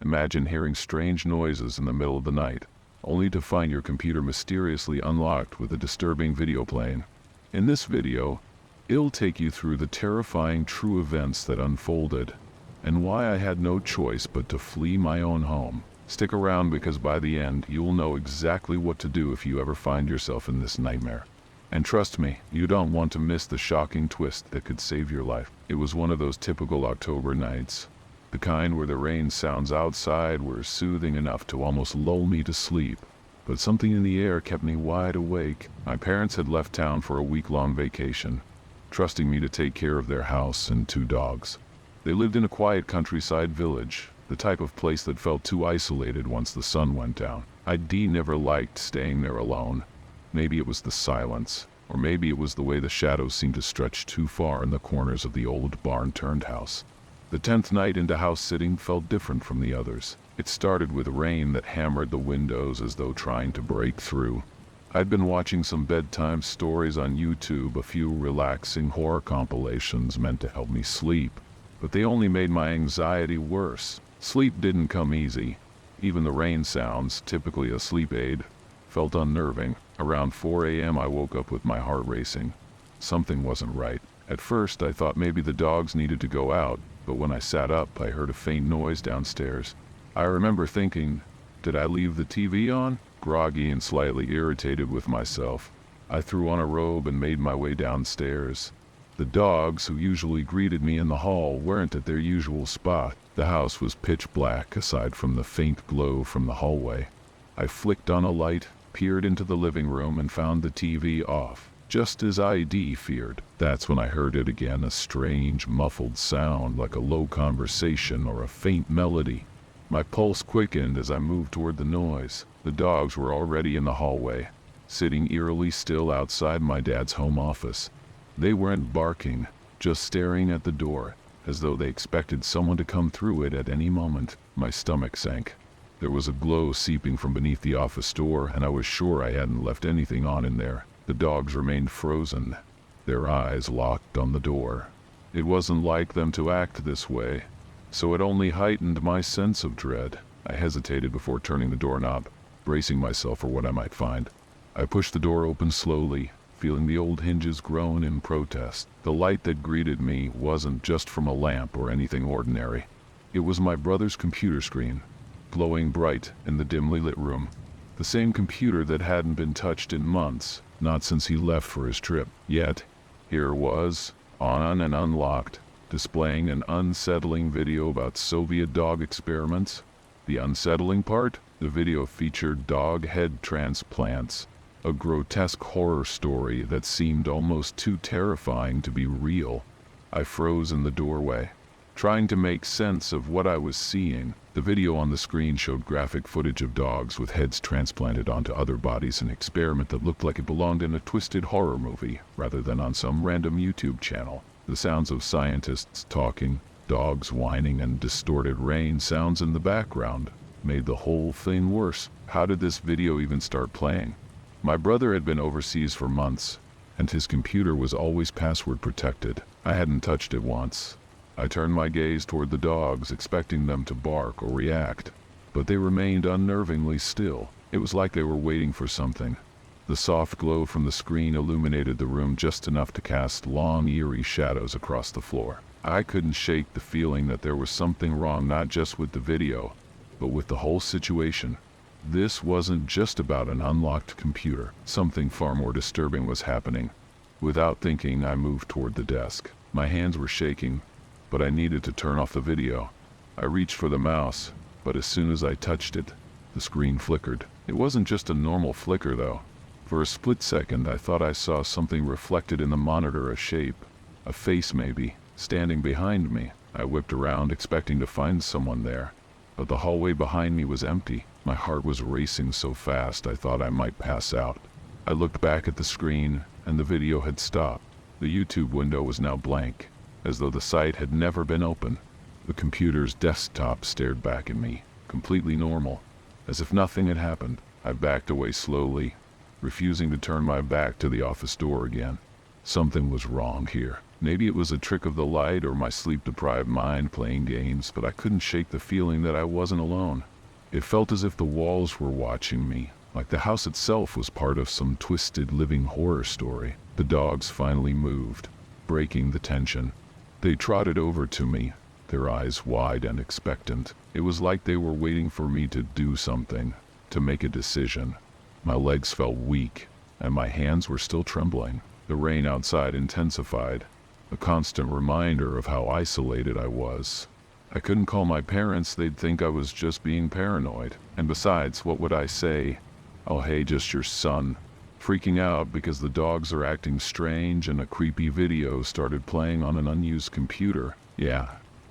Imagine hearing strange noises in the middle of the night, only to find your computer mysteriously unlocked with a disturbing video playing. In this video, it'll take you through the terrifying true events that unfolded, and why I had no choice but to flee my own home. Stick around because by the end, you'll know exactly what to do if you ever find yourself in this nightmare. And trust me, you don't want to miss the shocking twist that could save your life. It was one of those typical October nights, the kind where the rain sounds outside were soothing enough to almost lull me to sleep. But something in the air kept me wide awake. My parents had left town for a week-long vacation, trusting me to take care of their house and 2 dogs. They lived in a quiet countryside village, the type of place that felt too isolated once the sun went down. I'd never liked staying there alone. Maybe it was the silence, or maybe it was the way the shadows seemed to stretch too far in the corners of the old barn-turned house. The 10th night into house sitting felt different from the others. It started with rain that hammered the windows as though trying to break through. I'd been watching some bedtime stories on YouTube, a few relaxing horror compilations meant to help me sleep, but they only made my anxiety worse. Sleep didn't come easy. Even the rain sounds, typically a sleep aid, felt unnerving. Around 4 a.m. I woke up with my heart racing. Something wasn't right. At first I thought maybe the dogs needed to go out, but when I sat up I heard a faint noise downstairs. I remember thinking, did I leave the TV on? Groggy and slightly irritated with myself, I threw on a robe and made my way downstairs. The dogs, who usually greeted me in the hall, weren't at their usual spot. The house was pitch black aside from the faint glow from the hallway. I flicked on a light, peered into the living room and found the TV off, just as I'd feared. That's when I heard it again, a strange, muffled sound like a low conversation or a faint melody. My pulse quickened as I moved toward the noise. The dogs were already in the hallway, sitting eerily still outside my dad's home office. They weren't barking, just staring at the door, as though they expected someone to come through it at any moment. My stomach sank. There was a glow seeping from beneath the office door, and I was sure I hadn't left anything on in there. The dogs remained frozen, their eyes locked on the door. It wasn't like them to act this way, so it only heightened my sense of dread. I hesitated before turning the doorknob, bracing myself for what I might find. I pushed the door open slowly, feeling the old hinges groan in protest. The light that greeted me wasn't just from a lamp or anything ordinary. It was my brother's computer screen, glowing bright in the dimly lit room. The same computer that hadn't been touched in months, not since he left for his trip. Yet, here it was, on and unlocked, displaying an unsettling video about Soviet dog experiments. The unsettling part? The video featured dog head transplants, a grotesque horror story that seemed almost too terrifying to be real. I froze in the doorway, trying to make sense of what I was seeing. The video on the screen showed graphic footage of dogs with heads transplanted onto other bodies, an experiment that looked like it belonged in a twisted horror movie rather than on some random YouTube channel. The sounds of scientists talking, dogs whining, and distorted rain sounds in the background made the whole thing worse. How did this video even start playing? My brother had been overseas for months, and his computer was always password protected. I hadn't touched it once. I turned my gaze toward the dogs, expecting them to bark or react, but they remained unnervingly still. It was like they were waiting for something. The soft glow from the screen illuminated the room just enough to cast long, eerie shadows across the floor. I couldn't shake the feeling that there was something wrong, not just with the video, but with the whole situation. This wasn't just about an unlocked computer. Something far more disturbing was happening. Without thinking, I moved toward the desk. My hands were shaking, but I needed to turn off the video. I reached for the mouse, but as soon as I touched it, the screen flickered. It wasn't just a normal flicker though. For a split second I thought I saw something reflected in the monitor, a shape, a face maybe, standing behind me. I whipped around expecting to find someone there, but the hallway behind me was empty. My heart was racing so fast I thought I might pass out. I looked back at the screen and the video had stopped. The YouTube window was now blank, as though the site had never been open. The computer's desktop stared back at me, completely normal, as if nothing had happened. I backed away slowly, refusing to turn my back to the office door again. Something was wrong here. Maybe it was a trick of the light or my sleep-deprived mind playing games, but I couldn't shake the feeling that I wasn't alone. It felt as if the walls were watching me, like the house itself was part of some twisted living horror story. The dogs finally moved, breaking the tension. They trotted over to me, their eyes wide and expectant. It was like they were waiting for me to do something, to make a decision. My legs felt weak, and my hands were still trembling. The rain outside intensified, a constant reminder of how isolated I was. I couldn't call my parents, they'd think I was just being paranoid. And besides, what would I say? Oh hey, just your son. Freaking out because the dogs are acting strange and a creepy video started playing on an unused computer. Yeah,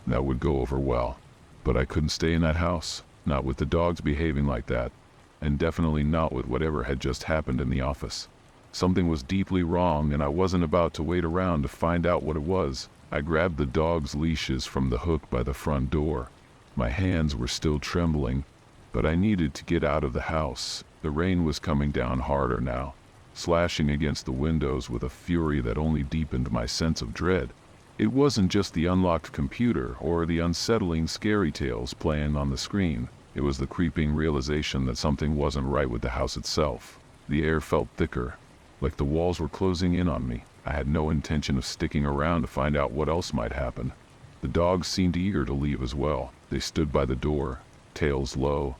that would go over well. But I couldn't stay in that house, not with the dogs behaving like that, and definitely not with whatever had just happened in the office. Something was deeply wrong, and I wasn't about to wait around to find out what it was. I grabbed the dog's leashes from the hook by the front door. My hands were still trembling, but I needed to get out of the house. The rain was coming down harder now, slashing against the windows with a fury that only deepened my sense of dread. It wasn't just the unlocked computer or the unsettling scary tales playing on the screen. It was the creeping realization that something wasn't right with the house itself. The air felt thicker, like the walls were closing in on me. I had no intention of sticking around to find out what else might happen. The dogs seemed eager to leave as well. They stood by the door, tails low,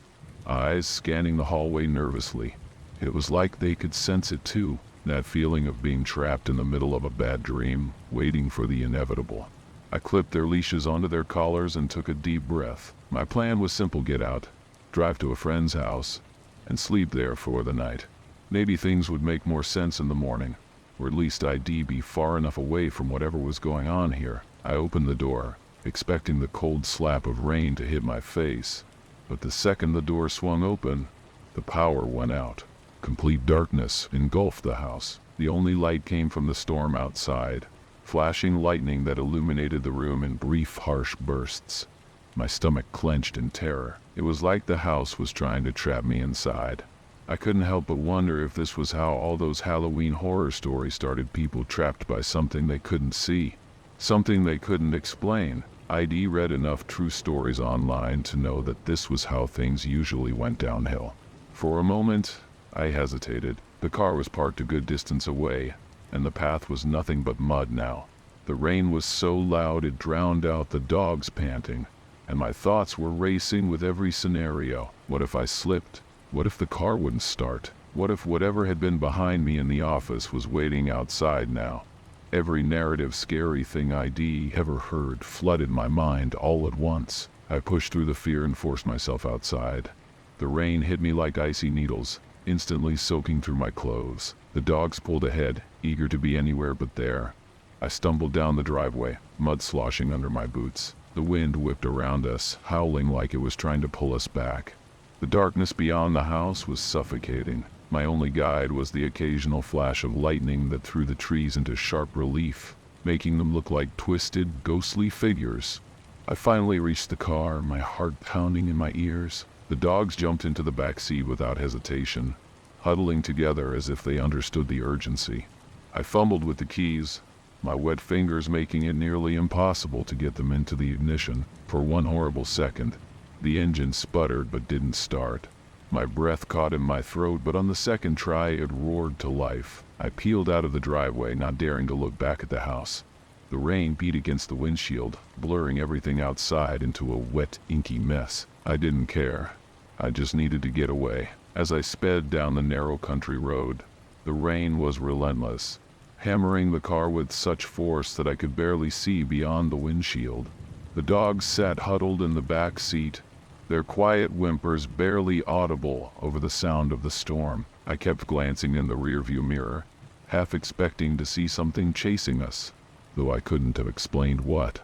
eyes scanning the hallway nervously. It was like they could sense it too, that feeling of being trapped in the middle of a bad dream, waiting for the inevitable. I clipped their leashes onto their collars and took a deep breath. My plan was simple: get out, drive to a friend's house, and sleep there for the night. Maybe things would make more sense in the morning, or at least I'd be far enough away from whatever was going on here. I opened the door, expecting the cold slap of rain to hit my face, but the second the door swung open, the power went out. Complete darkness engulfed the house. The only light came from the storm outside, flashing lightning that illuminated the room in brief, harsh bursts. My stomach clenched in terror. It was like the house was trying to trap me inside. I couldn't help but wonder if this was how all those Halloween horror stories started: people trapped by something they couldn't see, something they couldn't explain. I'd read enough true stories online to know that this was how things usually went downhill. For a moment, I hesitated. The car was parked a good distance away, and the path was nothing but mud now. The rain was so loud it drowned out the dogs panting, and my thoughts were racing with every scenario. What if I slipped? What if the car wouldn't start? What if whatever had been behind me in the office was waiting outside now? Every narrative scary thing I'd ever heard flooded my mind all at once. I pushed through the fear and forced myself outside. The rain hit me like icy needles, instantly soaking through my clothes. The dogs pulled ahead, eager to be anywhere but there. I stumbled down the driveway, mud sloshing under my boots. The wind whipped around us, howling like it was trying to pull us back. The darkness beyond the house was suffocating. My only guide was the occasional flash of lightning that threw the trees into sharp relief, making them look like twisted, ghostly figures. I finally reached the car, my heart pounding in my ears. The dogs jumped into the back seat without hesitation, huddling together as if they understood the urgency. I fumbled with the keys, my wet fingers making it nearly impossible to get them into the ignition. For one horrible second, the engine sputtered but didn't start. My breath caught in my throat, but on the second try it roared to life. I peeled out of the driveway, not daring to look back at the house. The rain beat against the windshield, blurring everything outside into a wet, inky mess. I didn't care. I just needed to get away. As I sped down the narrow country road, the rain was relentless, hammering the car with such force that I could barely see beyond the windshield. The dogs sat huddled in the back seat, their quiet whimpers barely audible over the sound of the storm. I kept glancing in the rearview mirror, half expecting to see something chasing us, though I couldn't have explained what.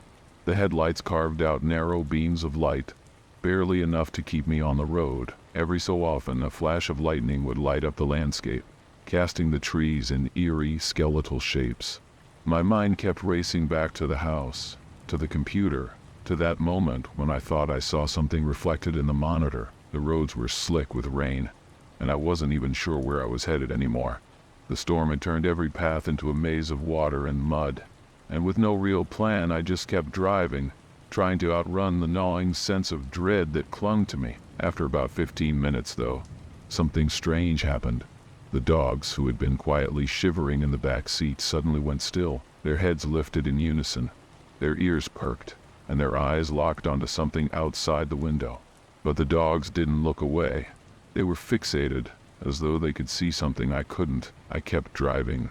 The headlights carved out narrow beams of light, barely enough to keep me on the road. Every so often, a flash of lightning would light up the landscape, casting the trees in eerie, skeletal shapes. My mind kept racing back to the house, to the computer, to that moment when I thought I saw something reflected in the monitor. The roads were slick with rain, and I wasn't even sure where I was headed anymore. The storm had turned every path into a maze of water and mud, and with no real plan, I just kept driving, trying to outrun the gnawing sense of dread that clung to me. After about 15 minutes, though, something strange happened. The dogs, who had been quietly shivering in the back seat, suddenly went still, their heads lifted in unison, their ears perked, and their eyes locked onto something outside the window. But the dogs didn't look away. They were fixated, as though they could see something I couldn't. I kept driving,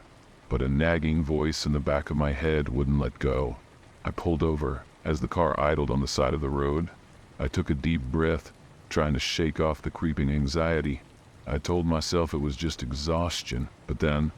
but a nagging voice in the back of my head wouldn't let go. I pulled over. As the car idled on the side of the road, I took a deep breath, trying to shake off the creeping anxiety. I told myself it was just exhaustion, but then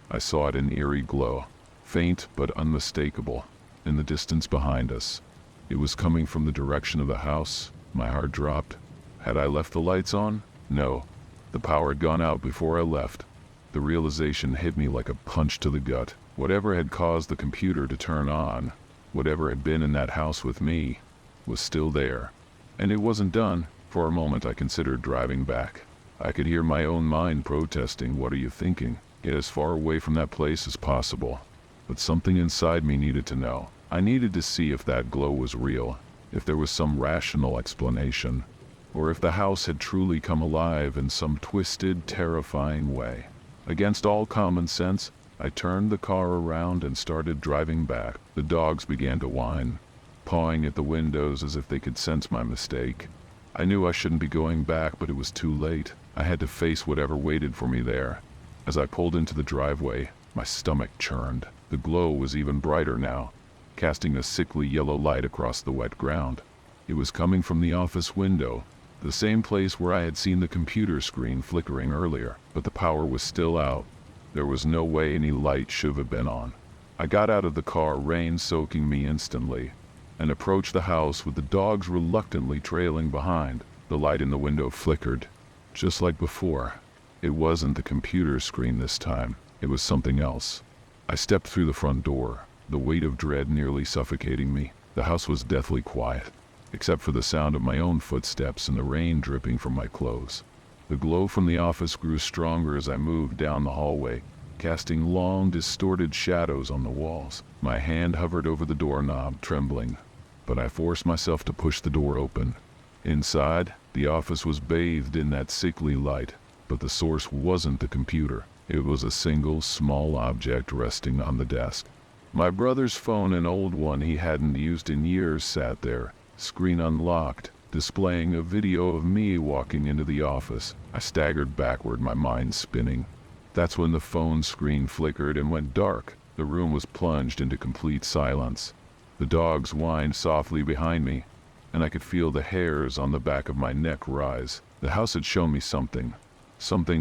I saw it in eerie glow, faint but unmistakable, in the distance behind us. It was coming from the direction of the house. My heart dropped. Had I left the lights on? No. The power had gone out before I left. The realization hit me like a punch to the gut. Whatever had caused the computer to turn on, whatever had been in that house with me, was still there. And it wasn't done. For a moment I considered driving back. I could hear my own mind protesting, "What are you thinking? Get as far away from that place as possible." But something inside me needed to know. I needed to see if that glow was real, if there was some rational explanation, or if the house had truly come alive in some twisted, terrifying way. Against all common sense, I turned the car around and started driving back. The dogs began to whine, pawing at the windows as if they could sense my mistake. I knew I shouldn't be going back, but it was too late. I had to face whatever waited for me there. As I pulled into the driveway, my stomach churned. The glow was even brighter now, casting a sickly yellow light across the wet ground. It was coming from the office window, the same place where I had seen the computer screen flickering earlier, but the power was still out. There was no way any light should have been on. I got out of the car, rain soaking me instantly, and approached the house with the dogs reluctantly trailing behind. The light in the window flickered, just like before. It wasn't the computer screen this time. It was something else. I stepped through the front door, the weight of dread nearly suffocating me. The house was deathly quiet, except for the sound of my own footsteps and the rain dripping from my clothes. The glow from the office grew stronger as I moved down the hallway, casting long, distorted shadows on the walls. My hand hovered over the doorknob, trembling, but I forced myself to push the door open. Inside, the office was bathed in that sickly light, but the source wasn't the computer. It was a single, small object resting on the desk. My brother's phone, an old one he hadn't used in years, sat there, screen unlocked, displaying a video of me walking into the office. I staggered backward, my mind spinning. That's when the phone screen flickered and went dark. The room was plunged into complete silence. The dogs whined softly behind me, and I could feel the hairs on the back of my neck rise. The house had shown me something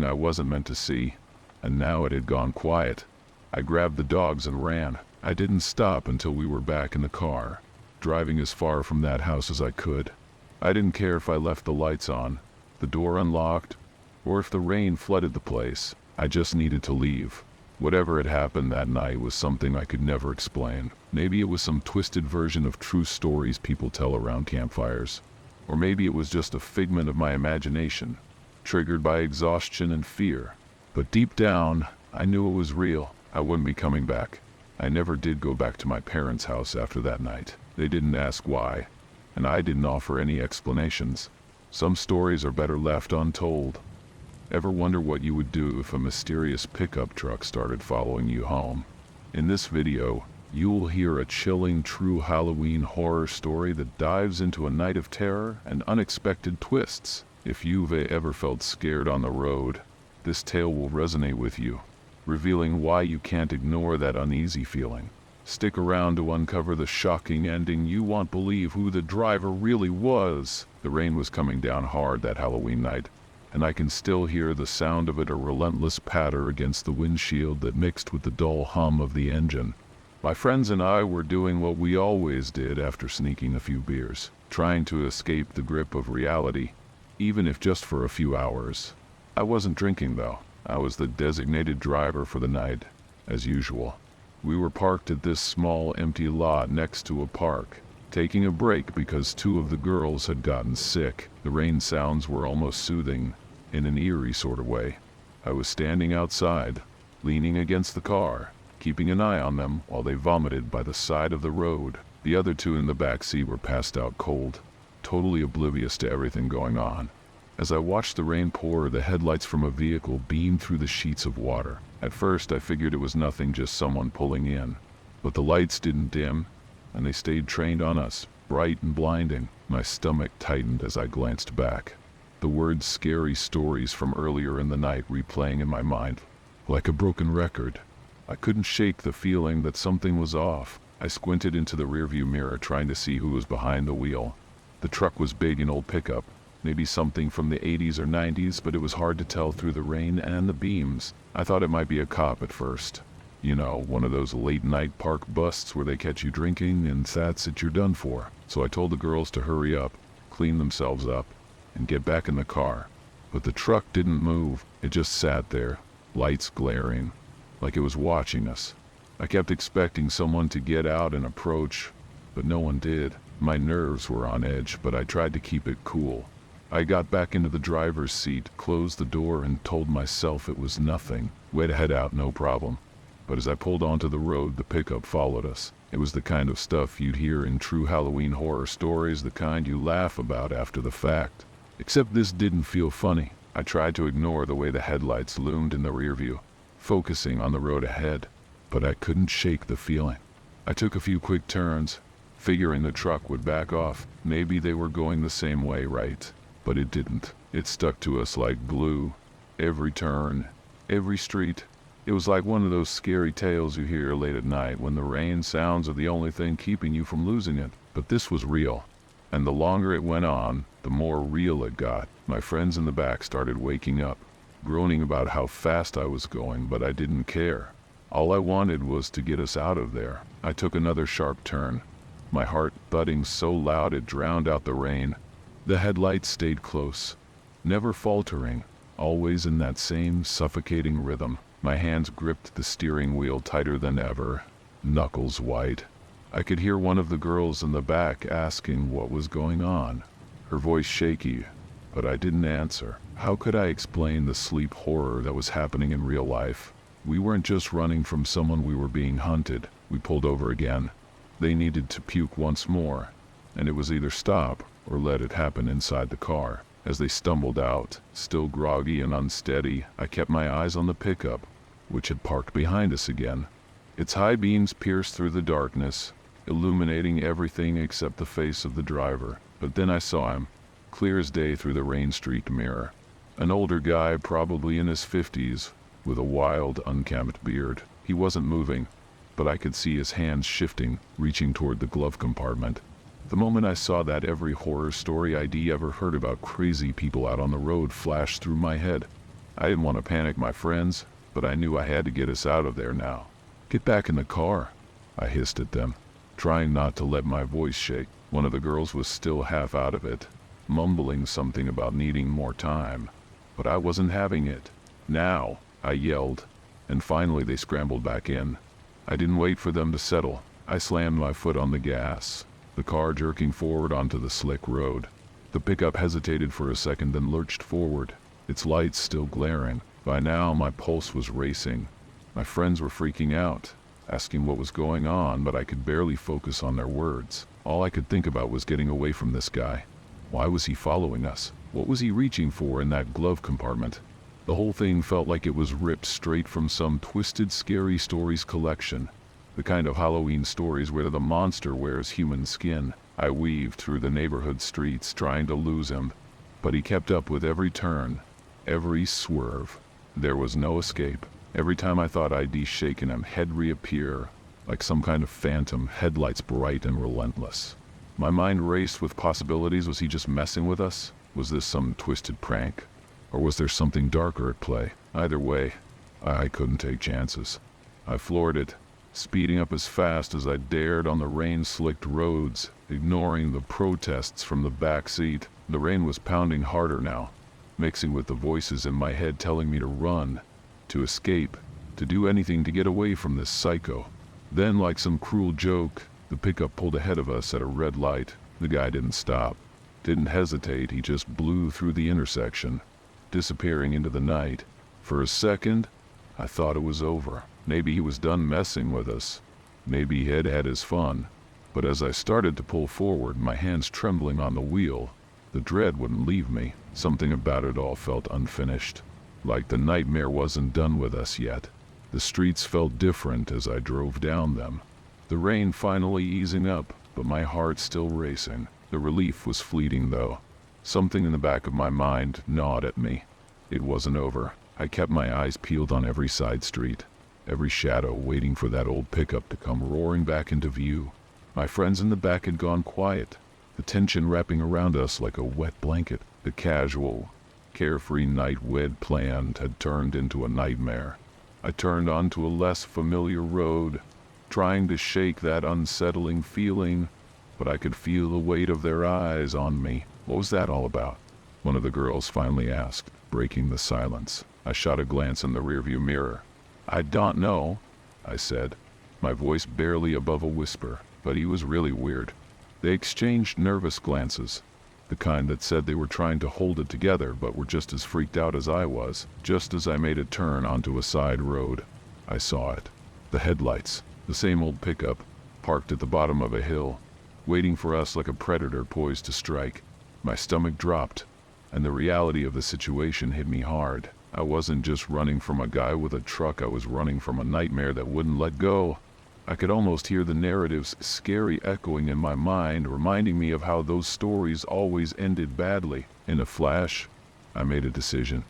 I wasn't meant to see, and now it had gone quiet. I grabbed the dogs and ran. I didn't stop until we were back in the car, driving as far from that house as I could. I didn't care if I left the lights on, the door unlocked, or if the rain flooded the place. I just needed to leave. Whatever had happened that night was something I could never explain. Maybe it was some twisted version of true stories people tell around campfires. Or maybe it was just a figment of my imagination, triggered by exhaustion and fear. But deep down, I knew it was real. I wouldn't be coming back. I never did go back to my parents' house after that night. They didn't ask why, and I didn't offer any explanations. Some stories are better left untold. Ever wonder what you would do if a mysterious pickup truck started following you home? In this video, you'll hear a chilling true Halloween horror story that dives into a night of terror and unexpected twists. If you've ever felt scared on the road, this tale will resonate with you, revealing why you can't ignore that uneasy feeling. Stick around to uncover the shocking ending. You won't believe who the driver really was. The rain was coming down hard that Halloween night, and I can still hear the sound of it, a relentless patter against the windshield that mixed with the dull hum of the engine. My friends and I were doing what we always did after sneaking a few beers, trying to escape the grip of reality, even if just for a few hours. I wasn't drinking though. I was the designated driver for the night, as usual. We were parked at this small empty lot next to a park, taking a break because two of the girls had gotten sick. The rain sounds were almost soothing, in an eerie sort of way. I was standing outside, leaning against the car, keeping an eye on them while they vomited by the side of the road. The other two in the back seat were passed out cold, totally oblivious to everything going on. As I watched the rain pour, the headlights from a vehicle beamed through the sheets of water. At first, I figured it was nothing, just someone pulling in. But the lights didn't dim, and they stayed trained on us, bright and blinding. My stomach tightened as I glanced back, the words "scary stories" from earlier in the night replaying in my mind, like a broken record. I couldn't shake the feeling that something was off. I squinted into the rearview mirror, trying to see who was behind the wheel. The truck was big, an old pickup, maybe something from the 80s or 90s, but it was hard to tell through the rain and the beams. I thought it might be a cop at first. You know, one of those late-night park busts where they catch you drinking, and that's it, you're done for. So I told the girls to hurry up, clean themselves up, and get back in the car. But the truck didn't move. It just sat there, lights glaring, like it was watching us. I kept expecting someone to get out and approach, but no one did. My nerves were on edge, but I tried to keep it cool. I got back into the driver's seat, closed the door, and told myself it was nothing. We'd head out, no problem. But as I pulled onto the road, the pickup followed us. It was the kind of stuff you'd hear in true Halloween horror stories, the kind you laugh about after the fact. Except this didn't feel funny. I tried to ignore the way the headlights loomed in the rearview, focusing on the road ahead, but I couldn't shake the feeling. I took a few quick turns, figuring the truck would back off. Maybe they were going the same way, right? But it didn't. It stuck to us like glue. Every turn, every street. It was like one of those scary tales you hear late at night when the rain sounds are the only thing keeping you from losing it. But this was real. And the longer it went on, the more real it got. My friends in the back started waking up, groaning about how fast I was going, but I didn't care. All I wanted was to get us out of there. I took another sharp turn, my heart thudding so loud it drowned out the rain. The headlights stayed close, never faltering, always in that same suffocating rhythm. My hands gripped the steering wheel tighter than ever, knuckles white. I could hear one of the girls in the back asking what was going on, her voice shaky, but I didn't answer. How could I explain the sleep horror that was happening in real life? We weren't just running from someone, we were being hunted. We pulled over again. They needed to puke once more, and it was either stop or let it happen inside the car. As they stumbled out, still groggy and unsteady, I kept my eyes on the pickup, which had parked behind us again. Its high beams pierced through the darkness, illuminating everything except the face of the driver. But then I saw him, clear as day through the rain-streaked mirror. An older guy, probably in his 50s, with a wild, unkempt beard. He wasn't moving, but I could see his hands shifting, reaching toward the glove compartment. The moment I saw that, every horror story I'd ever heard about crazy people out on the road flashed through my head. I didn't want to panic my friends, but I knew I had to get us out of there now. "Get back in the car," I hissed at them, trying not to let my voice shake. One of the girls was still half out of it, mumbling something about needing more time. But I wasn't having it. "Now," I yelled, and finally they scrambled back in. I didn't wait for them to settle. I slammed my foot on the gas, the car jerking forward onto the slick road. The pickup hesitated for a second, then lurched forward, its lights still glaring. By now my pulse was racing. My friends were freaking out, asking what was going on, but I could barely focus on their words. All I could think about was getting away from this guy. Why was he following us? What was he reaching for in that glove compartment? The whole thing felt like it was ripped straight from some twisted scary stories collection. The kind of Halloween stories where the monster wears human skin. I weaved through the neighborhood streets trying to lose him, but he kept up with every turn, every swerve. There was no escape. Every time I thought I'd shaken him, he'd reappear, like some kind of phantom, headlights bright and relentless. My mind raced with possibilities. Was he just messing with us? Was this some twisted prank? Or was there something darker at play? Either way, I couldn't take chances. I floored it, speeding up as fast as I dared on the rain-slicked roads, ignoring the protests from the back seat. The rain was pounding harder now, mixing with the voices in my head telling me to run, to escape, to do anything to get away from this psycho. Then, like some cruel joke, the pickup pulled ahead of us at a red light. The guy didn't stop, didn't hesitate. He just blew through the intersection, disappearing into the night. For a second, I thought it was over. Maybe he was done messing with us. Maybe he had had his fun. But as I started to pull forward, my hands trembling on the wheel, the dread wouldn't leave me. Something about it all felt unfinished. Like the nightmare wasn't done with us yet. The streets felt different as I drove down them. The rain finally easing up, but my heart still racing. The relief was fleeting though. Something in the back of my mind gnawed at me. It wasn't over. I kept my eyes peeled on every side street, every shadow waiting for that old pickup to come roaring back into view. My friends in the back had gone quiet, the tension wrapping around us like a wet blanket. The casual, carefree night we'd planned had turned into a nightmare. I turned onto a less familiar road, trying to shake that unsettling feeling, but I could feel the weight of their eyes on me. What was that all about? One of the girls finally asked, breaking the silence. I shot a glance in the rearview mirror. "I don't know," I said, my voice barely above a whisper, but he was really weird. They exchanged nervous glances, the kind that said they were trying to hold it together but were just as freaked out as I was. Just as I made a turn onto a side road, I saw it. The headlights, the same old pickup, parked at the bottom of a hill, waiting for us like a predator poised to strike. My stomach dropped, and the reality of the situation hit me hard. I wasn't just running from a guy with a truck, I was running from a nightmare that wouldn't let go. I could almost hear the narratives scary echoing in my mind, reminding me of how those stories always ended badly. In a flash, I made a decision.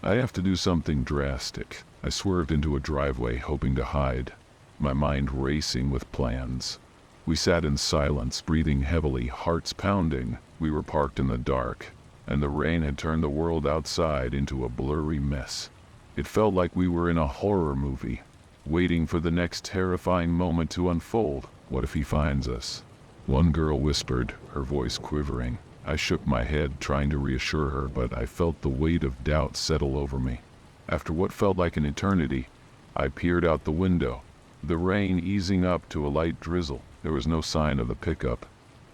I have to do something drastic. I swerved into a driveway, hoping to hide, my mind racing with plans. We sat in silence, breathing heavily, hearts pounding. We were parked in the dark, and the rain had turned the world outside into a blurry mess. It felt like we were in a horror movie, waiting for the next terrifying moment to unfold. What if he finds us? One girl whispered, her voice quivering. I shook my head, trying to reassure her, but I felt the weight of doubt settle over me. After what felt like an eternity, I peered out the window, the rain easing up to a light drizzle. There was no sign of the pickup,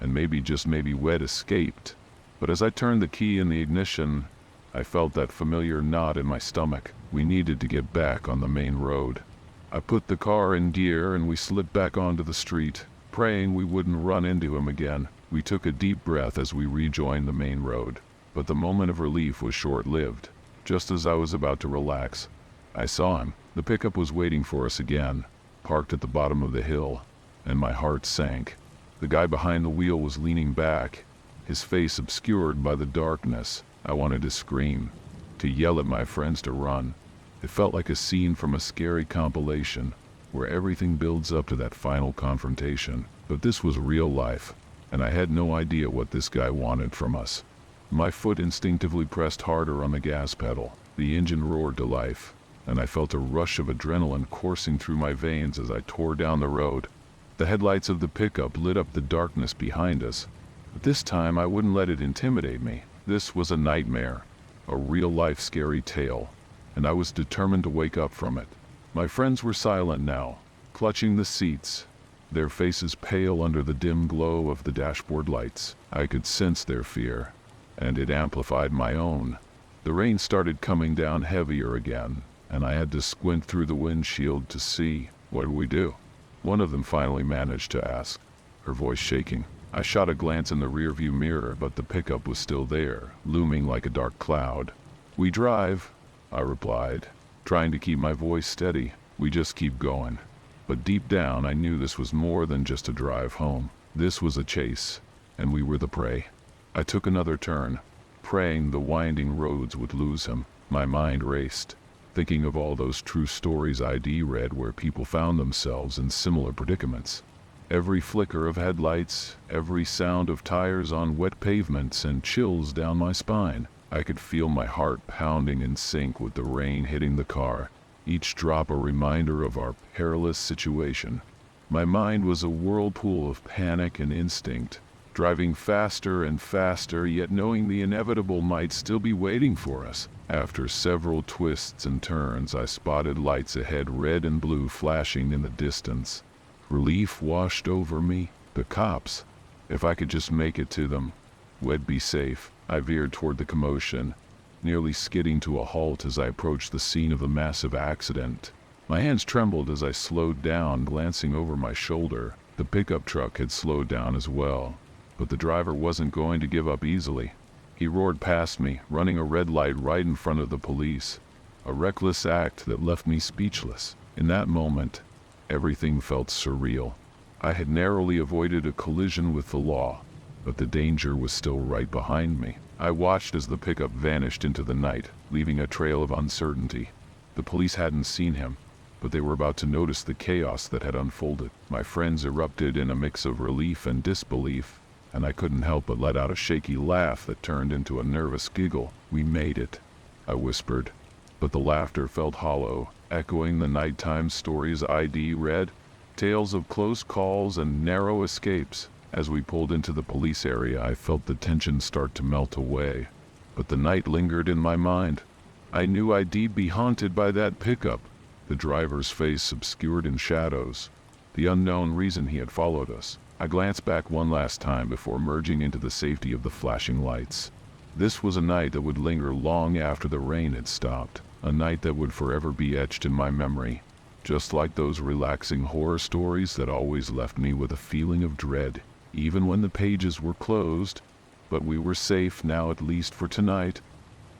and maybe, just maybe, we'd escaped. But as I turned the key in the ignition, I felt that familiar knot in my stomach. We needed to get back on the main road. I put the car in gear and we slipped back onto the street, praying we wouldn't run into him again. We took a deep breath as we rejoined the main road, but the moment of relief was short-lived. Just as I was about to relax, I saw him. The pickup was waiting for us again, parked at the bottom of the hill, and my heart sank. The guy behind the wheel was leaning back, his face obscured by the darkness. I wanted to scream, to yell at my friends to run. It felt like a scene from a scary compilation, where everything builds up to that final confrontation. But this was real life, and I had no idea what this guy wanted from us. My foot instinctively pressed harder on the gas pedal. The engine roared to life, and I felt a rush of adrenaline coursing through my veins as I tore down the road. The headlights of the pickup lit up the darkness behind us, but this time I wouldn't let it intimidate me. This was a nightmare, a real-life scary tale, and I was determined to wake up from it. My friends were silent now, clutching the seats, their faces pale under the dim glow of the dashboard lights. I could sense their fear, and it amplified my own. The rain started coming down heavier again, and I had to squint through the windshield to see. What do we do? One of them finally managed to ask, her voice shaking. I shot a glance in the rearview mirror, but the pickup was still there, looming like a dark cloud. "We drive," I replied, trying to keep my voice steady. "We just keep going." But deep down I knew this was more than just a drive home. This was a chase, and we were the prey. I took another turn, praying the winding roads would lose him. My mind raced, thinking of all those true stories I'd read where people found themselves in similar predicaments. Every flicker of headlights, every sound of tires on wet pavement sent chills down my spine. I could feel my heart pounding in sync with the rain hitting the car, each drop a reminder of our perilous situation. My mind was a whirlpool of panic and instinct, driving faster and faster, yet knowing the inevitable might still be waiting for us. After several twists and turns, I spotted lights ahead, red and blue flashing in the distance. Relief washed over me. The cops. If I could just make it to them, we'd be safe. I veered toward the commotion, nearly skidding to a halt as I approached the scene of the massive accident. My hands trembled as I slowed down, glancing over my shoulder. The pickup truck had slowed down as well, but the driver wasn't going to give up easily. He roared past me, running a red light right in front of the police. A reckless act that left me speechless. In that moment, everything felt surreal. I had narrowly avoided a collision with the law, but the danger was still right behind me. I watched as the pickup vanished into the night, leaving a trail of uncertainty. The police hadn't seen him, but they were about to notice the chaos that had unfolded. My friends erupted in a mix of relief and disbelief, and I couldn't help but let out a shaky laugh that turned into a nervous giggle. "We made it," I whispered, but the laughter felt hollow, echoing the nighttime stories I'd read, tales of close calls and narrow escapes. As we pulled into the police area, I felt the tension start to melt away, but the night lingered in my mind. I knew I'd be haunted by that pickup, the driver's face obscured in shadows, the unknown reason he had followed us. I glanced back one last time before merging into the safety of the flashing lights. This was a night that would linger long after the rain had stopped, a night that would forever be etched in my memory, just like those relaxing horror stories that always left me with a feeling of dread, even when the pages were closed. But we were safe now, at least for tonight.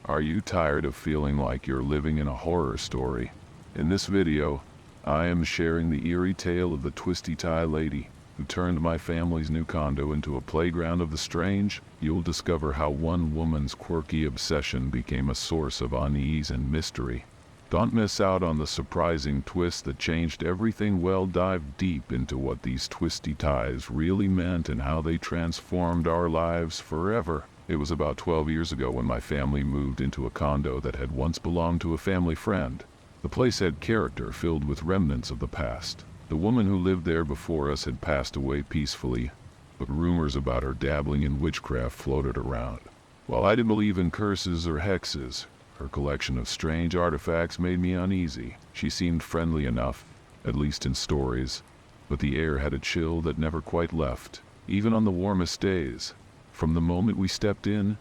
Are you tired of feeling like you're living in a horror story? In this video, I am sharing the eerie tale of the twisty tie lady who turned my family's new condo into a playground of the strange. You'll discover how one woman's quirky obsession became a source of unease and mystery. Don't miss out on the surprising twist that changed everything. We'll dive deep into what these twisty ties really meant and how they transformed our lives forever. It was about 12 years ago when my family moved into a condo that had once belonged to a family friend. The place had character, filled with remnants of the past. The woman who lived there before us had passed away peacefully, but rumors about her dabbling in witchcraft floated around. While I didn't believe in curses or hexes, her collection of strange artifacts made me uneasy. She seemed friendly enough, at least in stories, but the air had a chill that never quite left, even on the warmest days. From the moment we stepped in,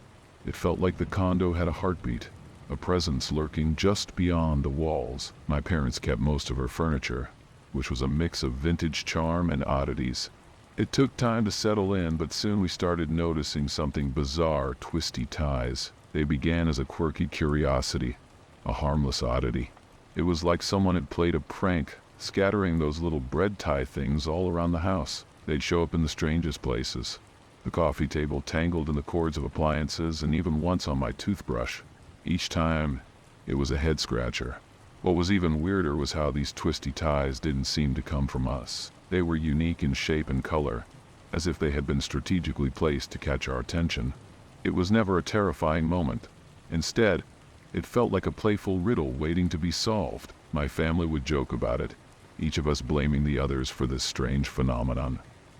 it felt like the condo had a heartbeat, a presence lurking just beyond the walls. My parents kept most of her furniture, which was a mix of vintage charm and oddities. It took time to settle in, but soon we started noticing something bizarre. Twisty ties. They began as a quirky curiosity, a harmless oddity. It was like someone had played a prank, scattering those little bread tie things all around the house. They'd show up in the strangest places. The coffee table tangled in the cords of appliances, and even once on my toothbrush. Each time, it was a head scratcher. What was even weirder was how these twisty ties didn't seem to come from us. They were unique in shape and color, as if they had been strategically placed to catch our attention. It was never a terrifying moment. Instead, it felt like a playful riddle waiting to be solved. My family would joke about it, each of us blaming the others for this strange phenomenon.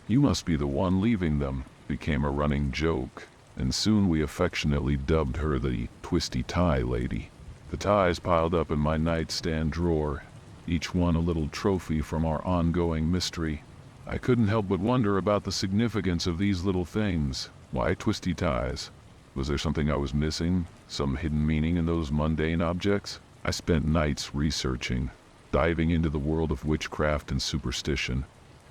"You must be the one leaving them," became a running joke, and soon we affectionately dubbed her the twisty tie lady. The ties piled up in my nightstand drawer, each one a little trophy from our ongoing mystery. I couldn't help but wonder about the significance of these little things. Why twisty ties? Was there something I was missing? Some hidden meaning in those mundane objects? I spent nights researching, diving into the world of witchcraft and superstition,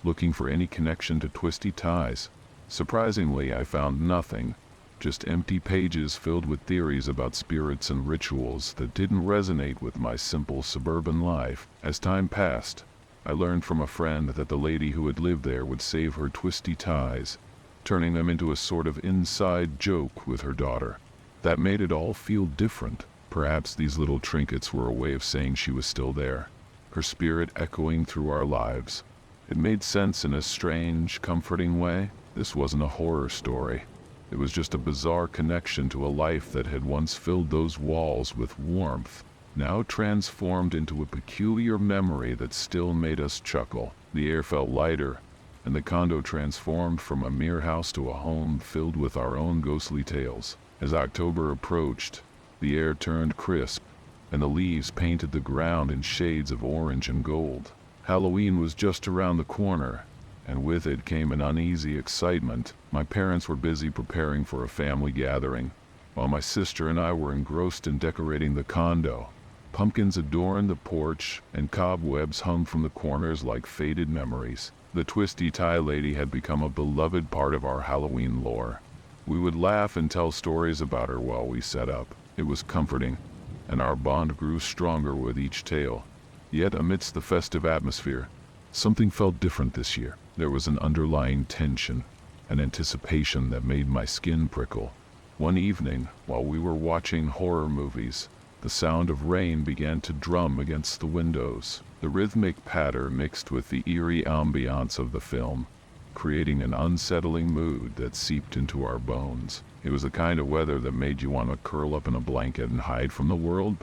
looking for any connection to twisty ties. Surprisingly, I found nothing, just empty pages filled with theories about spirits and rituals that didn't resonate with my simple suburban life. As time passed, I learned from a friend that the lady who had lived there would save her twisty ties, turning them into a sort of inside joke with her daughter. That made it all feel different. Perhaps these little trinkets were a way of saying she was still there, her spirit echoing through our lives. It made sense in a strange, comforting way. This wasn't a horror story. It was just a bizarre connection to a life that had once filled those walls with warmth, now transformed into a peculiar memory that still made us chuckle. The air felt lighter, and the condo transformed from a mere house to a home filled with our own ghostly tales. As October approached, the air turned crisp, and the leaves painted the ground in shades of orange and gold. Halloween was just around the corner, and with it came an uneasy excitement. My parents were busy preparing for a family gathering, while my sister and I were engrossed in decorating the condo. Pumpkins adorned the porch, and cobwebs hung from the corners like faded memories. The twisty tie lady had become a beloved part of our Halloween lore. We would laugh and tell stories about her while we set up. It was comforting, and our bond grew stronger with each tale. Yet amidst the festive atmosphere, something felt different this year. There was an underlying tension, an anticipation that made my skin prickle. One evening, while we were watching horror movies, the sound of rain began to drum against the windows. The rhythmic patter mixed with the eerie ambiance of the film, creating an unsettling mood that seeped into our bones. It was the kind of weather that made you want to curl up in a blanket and hide from the world,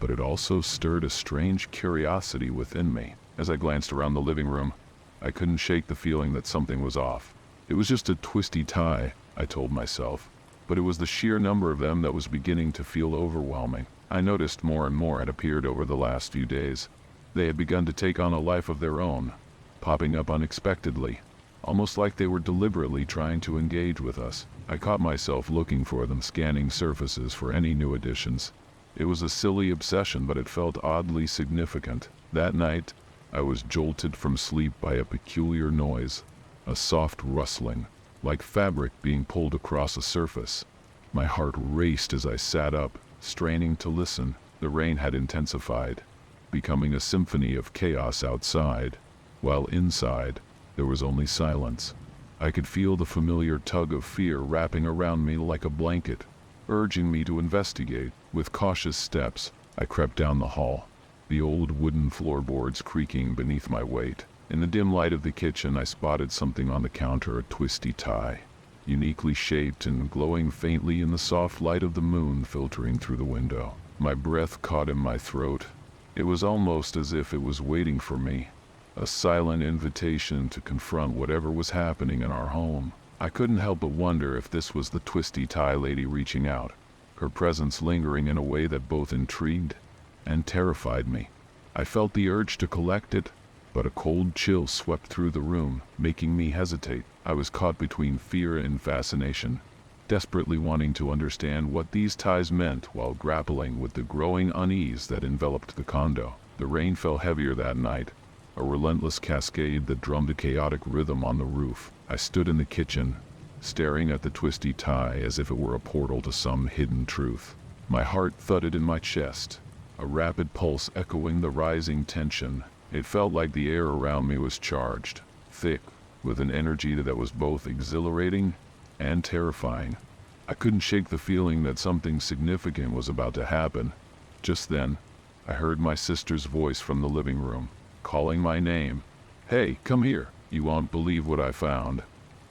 but it also stirred a strange curiosity within me. As I glanced around the living room, I couldn't shake the feeling that something was off. It was just a twisty tie, I told myself, but it was the sheer number of them that was beginning to feel overwhelming. I noticed more and more had appeared over the last few days. They had begun to take on a life of their own, popping up unexpectedly, almost like they were deliberately trying to engage with us. I caught myself looking for them, scanning surfaces for any new additions. It was a silly obsession, but it felt oddly significant. That night, I was jolted from sleep by a peculiar noise, a soft rustling, like fabric being pulled across a surface. My heart raced as I sat up, straining to listen. The rain had intensified, becoming a symphony of chaos outside, while inside, there was only silence. I could feel the familiar tug of fear wrapping around me like a blanket, urging me to investigate. With cautious steps, I crept down the hall, the old wooden floorboards creaking beneath my weight. In the dim light of the kitchen, I spotted something on the counter, a twisty tie, uniquely shaped and glowing faintly in the soft light of the moon filtering through the window. My breath caught in my throat. It was almost as if it was waiting for me, a silent invitation to confront whatever was happening in our home. I couldn't help but wonder if this was the twisty tie lady reaching out, her presence lingering in a way that both intrigued and terrified me. I felt the urge to collect it, but a cold chill swept through the room, making me hesitate. I was caught between fear and fascination, desperately wanting to understand what these ties meant while grappling with the growing unease that enveloped the condo. The rain fell heavier that night, a relentless cascade that drummed a chaotic rhythm on the roof. I stood in the kitchen, staring at the twisty tie as if it were a portal to some hidden truth. My heart thudded in my chest, a rapid pulse echoing the rising tension. It felt like the air around me was charged, thick, with an energy that was both exhilarating and terrifying. I couldn't shake the feeling that something significant was about to happen. Just then, I heard my sister's voice from the living room, calling my name. "Hey, come here. You won't believe what I found."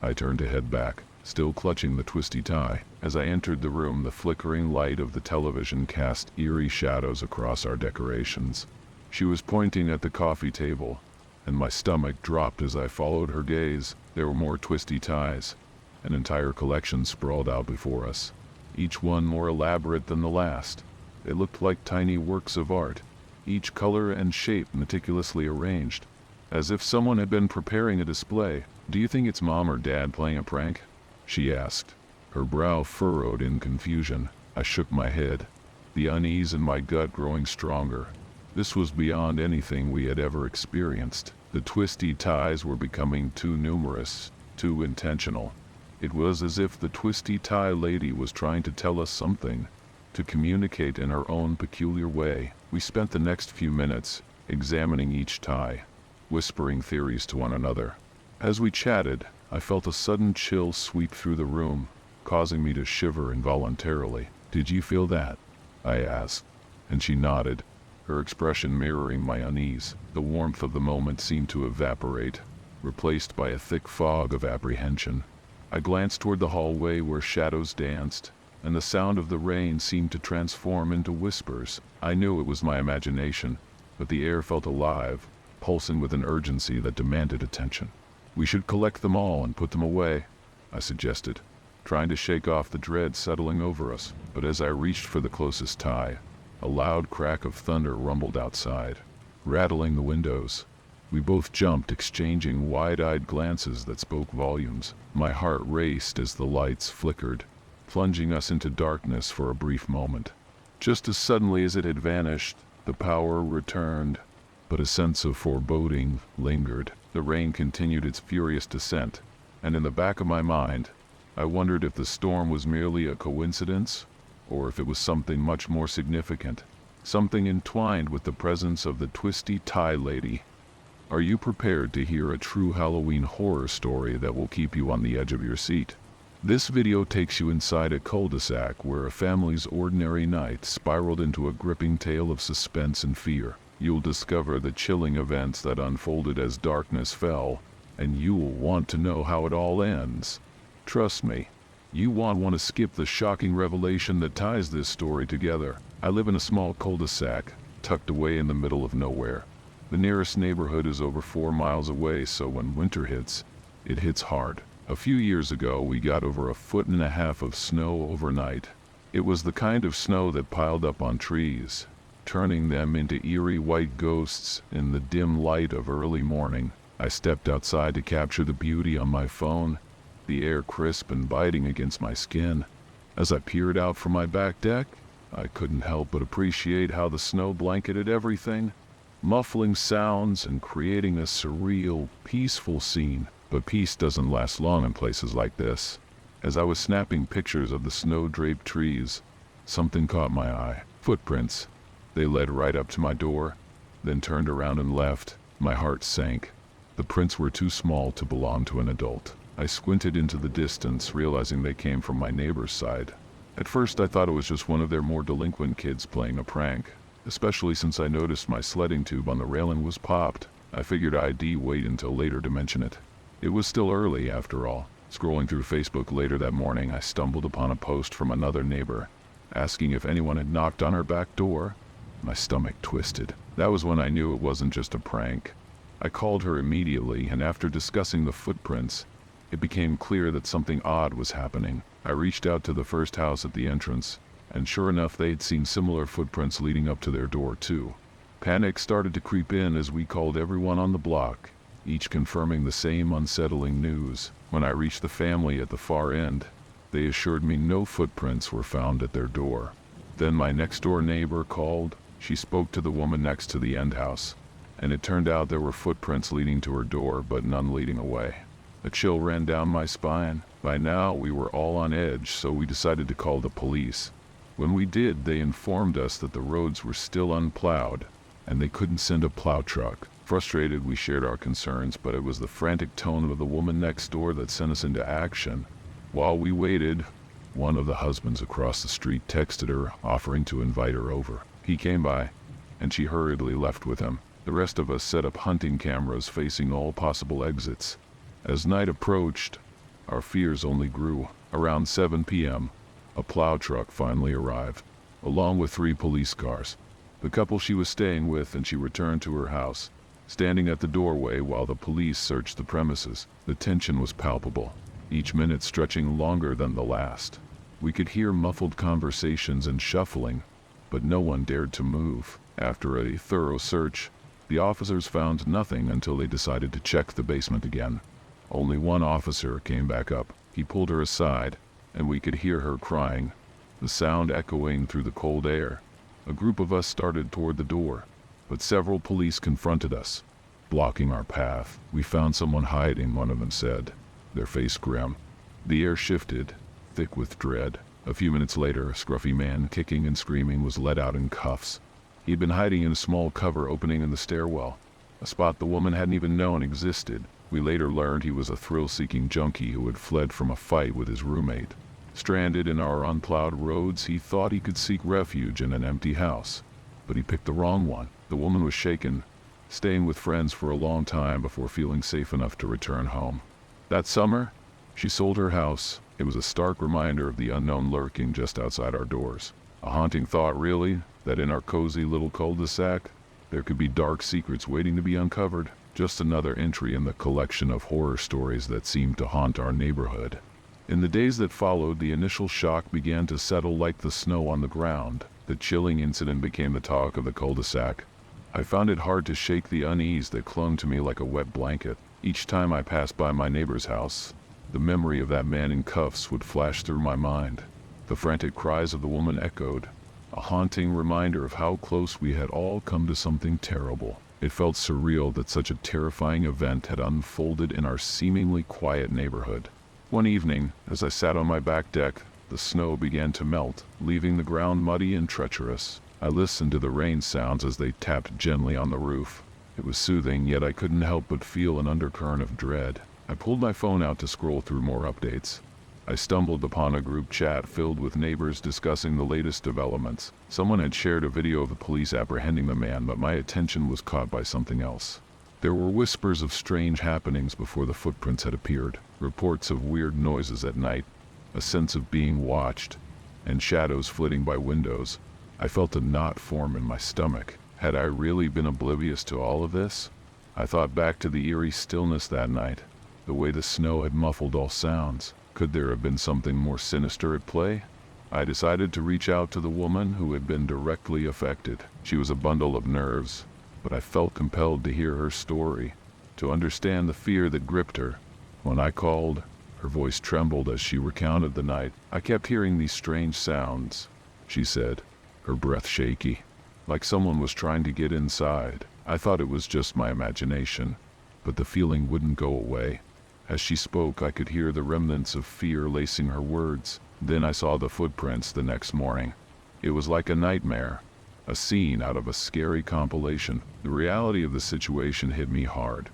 I turned to head back, still clutching the twisty tie. As I entered the room, the flickering light of the television cast eerie shadows across our decorations. She was pointing at the coffee table, and my stomach dropped as I followed her gaze. There were more twisty ties, an entire collection sprawled out before us, each one more elaborate than the last. They looked like tiny works of art, each color and shape meticulously arranged, as if someone had been preparing a display. "Do you think it's Mom or Dad playing a prank?" she asked, her brow furrowed in confusion. I shook my head, the unease in my gut growing stronger. This was beyond anything we had ever experienced. The twisty ties were becoming too numerous, too intentional. It was as if the twisty tie lady was trying to tell us something, to communicate in her own peculiar way. We spent the next few minutes examining each tie, whispering theories to one another. As we chatted, I felt a sudden chill sweep through the room, causing me to shiver involuntarily. "Did you feel that?" I asked, and she nodded, her expression mirroring my unease. The warmth of the moment seemed to evaporate, replaced by a thick fog of apprehension. I glanced toward the hallway where shadows danced, and the sound of the rain seemed to transform into whispers. I knew it was my imagination, but the air felt alive, pulsing with an urgency that demanded attention. "We should collect them all and put them away," I suggested, trying to shake off the dread settling over us. But as I reached for the closest tie, a loud crack of thunder rumbled outside, rattling the windows. We both jumped, exchanging wide-eyed glances that spoke volumes. My heart raced as the lights flickered, plunging us into darkness for a brief moment. Just as suddenly as it had vanished, The power returned, but a sense of foreboding lingered. The rain continued its furious descent, and in the back of my mind, I wondered if the storm was merely a coincidence, or if it was something much more significant, something entwined with the presence of the twisty tie lady. Are you prepared to hear a true Halloween horror story that will keep you on the edge of your seat? This video takes you inside a cul-de-sac where a family's ordinary night spiraled into a gripping tale of suspense and fear. You'll discover the chilling events that unfolded as darkness fell, and you'll want to know how it all ends. Trust me, you won't want to skip the shocking revelation that ties this story together. I live in a small cul-de-sac, tucked away in the middle of nowhere. The nearest neighborhood is over 4 miles away, so when winter hits, it hits hard. A few years ago, we got over 1.5 feet of snow overnight. It was the kind of snow that piled up on trees, turning them into eerie white ghosts in the dim light of early morning. I stepped outside to capture the beauty on my phone, the air crisp and biting against my skin. As I peered out from my back deck, I couldn't help but appreciate how the snow blanketed everything, muffling sounds and creating a surreal, peaceful scene. But peace doesn't last long in places like this. As I was snapping pictures of the snow-draped trees, something caught my eye. Footprints. They led right up to my door, then turned around and left. My heart sank. The prints were too small to belong to an adult. I squinted into the distance, realizing they came from my neighbor's side. At first I thought it was just one of their more delinquent kids playing a prank, especially since I noticed my sledding tube on the railing was popped. I figured I'd wait until later to mention it. It was still early, after all. Scrolling through Facebook later that morning, I stumbled upon a post from another neighbor, asking if anyone had knocked on her back door. My stomach twisted. That was when I knew it wasn't just a prank. I called her immediately, and after discussing the footprints, it became clear that something odd was happening. I reached out to the first house at the entrance, and sure enough, they'd seen similar footprints leading up to their door too. Panic started to creep in as we called everyone on the block, each confirming the same unsettling news. When I reached the family at the far end, they assured me no footprints were found at their door. Then my next-door neighbor called. She spoke to the woman next to the end house, and it turned out there were footprints leading to her door, but none leading away. A chill ran down my spine. By now, we were all on edge, so we decided to call the police. When we did, they informed us that the roads were still unplowed, and they couldn't send a plow truck. Frustrated, we shared our concerns, but it was the frantic tone of the woman next door that sent us into action. While we waited, one of the husbands across the street texted her, offering to invite her over. He came by, and she hurriedly left with him. The rest of us set up hunting cameras facing all possible exits. As night approached, our fears only grew. Around 7 p.m., a plow truck finally arrived, along with 3 police cars. The couple she was staying with, and she returned to her house, standing at the doorway while the police searched the premises. The tension was palpable, each minute stretching longer than the last. We could hear muffled conversations and shuffling, but no one dared to move. After a thorough search, the officers found nothing until they decided to check the basement again. Only one officer came back up. He pulled her aside, and we could hear her crying, the sound echoing through the cold air. A group of us started toward the door, but several police confronted us, blocking our path. We found someone hiding, one of them said, their face grim. The air shifted, thick with dread. A few minutes later, a scruffy man, kicking and screaming, was led out in cuffs. He had been hiding in a small cover opening in the stairwell, a spot the woman hadn't even known existed. We later learned he was a thrill-seeking junkie who had fled from a fight with his roommate. Stranded in our unplowed roads, he thought he could seek refuge in an empty house, but he picked the wrong one. The woman was shaken, staying with friends for a long time before feeling safe enough to return home. That summer, she sold her house. It was a stark reminder of the unknown lurking just outside our doors. A haunting thought, really, that in our cozy little cul-de-sac, there could be dark secrets waiting to be uncovered. Just another entry in the collection of horror stories that seemed to haunt our neighborhood. In the days that followed, the initial shock began to settle like the snow on the ground. The chilling incident became the talk of the cul-de-sac. I found it hard to shake the unease that clung to me like a wet blanket. Each time I passed by my neighbor's house, the memory of that man in cuffs would flash through my mind. The frantic cries of the woman echoed, a haunting reminder of how close we had all come to something terrible. It felt surreal that such a terrifying event had unfolded in our seemingly quiet neighborhood. One evening, as I sat on my back deck, the snow began to melt, leaving the ground muddy and treacherous. I listened to the rain sounds as they tapped gently on the roof. It was soothing, yet I couldn't help but feel an undercurrent of dread. I pulled my phone out to scroll through more updates. I stumbled upon a group chat filled with neighbors discussing the latest developments. Someone had shared a video of the police apprehending the man, but my attention was caught by something else. There were whispers of strange happenings before the footprints had appeared, reports of weird noises at night, a sense of being watched, and shadows flitting by windows. I felt a knot form in my stomach. Had I really been oblivious to all of this? I thought back to the eerie stillness that night, the way the snow had muffled all sounds. Could there have been something more sinister at play? I decided to reach out to the woman who had been directly affected. She was a bundle of nerves, but I felt compelled to hear her story, to understand the fear that gripped her. When I called, her voice trembled as she recounted the night. "I kept hearing these strange sounds," she said, her breath shaky, like someone was trying to get inside. I thought it was just my imagination, but the feeling wouldn't go away. As she spoke, I could hear the remnants of fear lacing her words. Then I saw the footprints the next morning. It was like a nightmare, a scene out of a scary compilation. The reality of the situation hit me hard.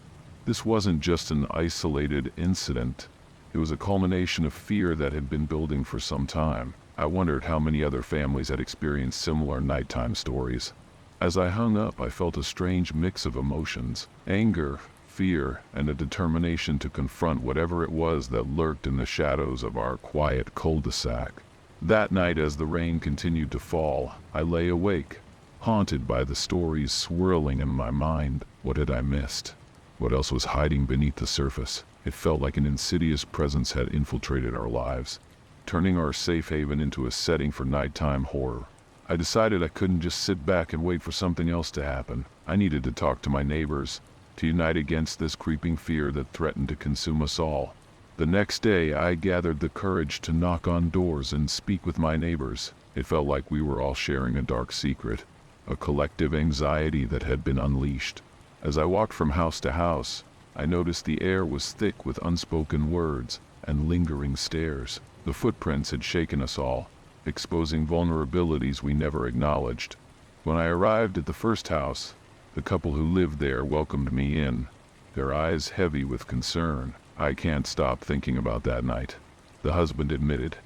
This wasn't just an isolated incident. It was a culmination of fear that had been building for some time. I wondered how many other families had experienced similar nighttime stories. As I hung up, I felt a strange mix of emotions: anger, fear, and a determination to confront whatever it was that lurked in the shadows of our quiet cul-de-sac. That night, as the rain continued to fall, I lay awake, haunted by the stories swirling in my mind. What had I missed? What else was hiding beneath the surface? It felt like an insidious presence had infiltrated our lives, turning our safe haven into a setting for nighttime horror. I decided I couldn't just sit back and wait for something else to happen. I needed to talk to my neighbors, to unite against this creeping fear that threatened to consume us all. The next day, I gathered the courage to knock on doors and speak with my neighbors. It felt like we were all sharing a dark secret, a collective anxiety that had been unleashed. As I walked from house to house, I noticed the air was thick with unspoken words and lingering stares. The footprints had shaken us all, exposing vulnerabilities we never acknowledged. When I arrived at the first house, the couple who lived there welcomed me in, their eyes heavy with concern. "I can't stop thinking about that night," the husband admitted,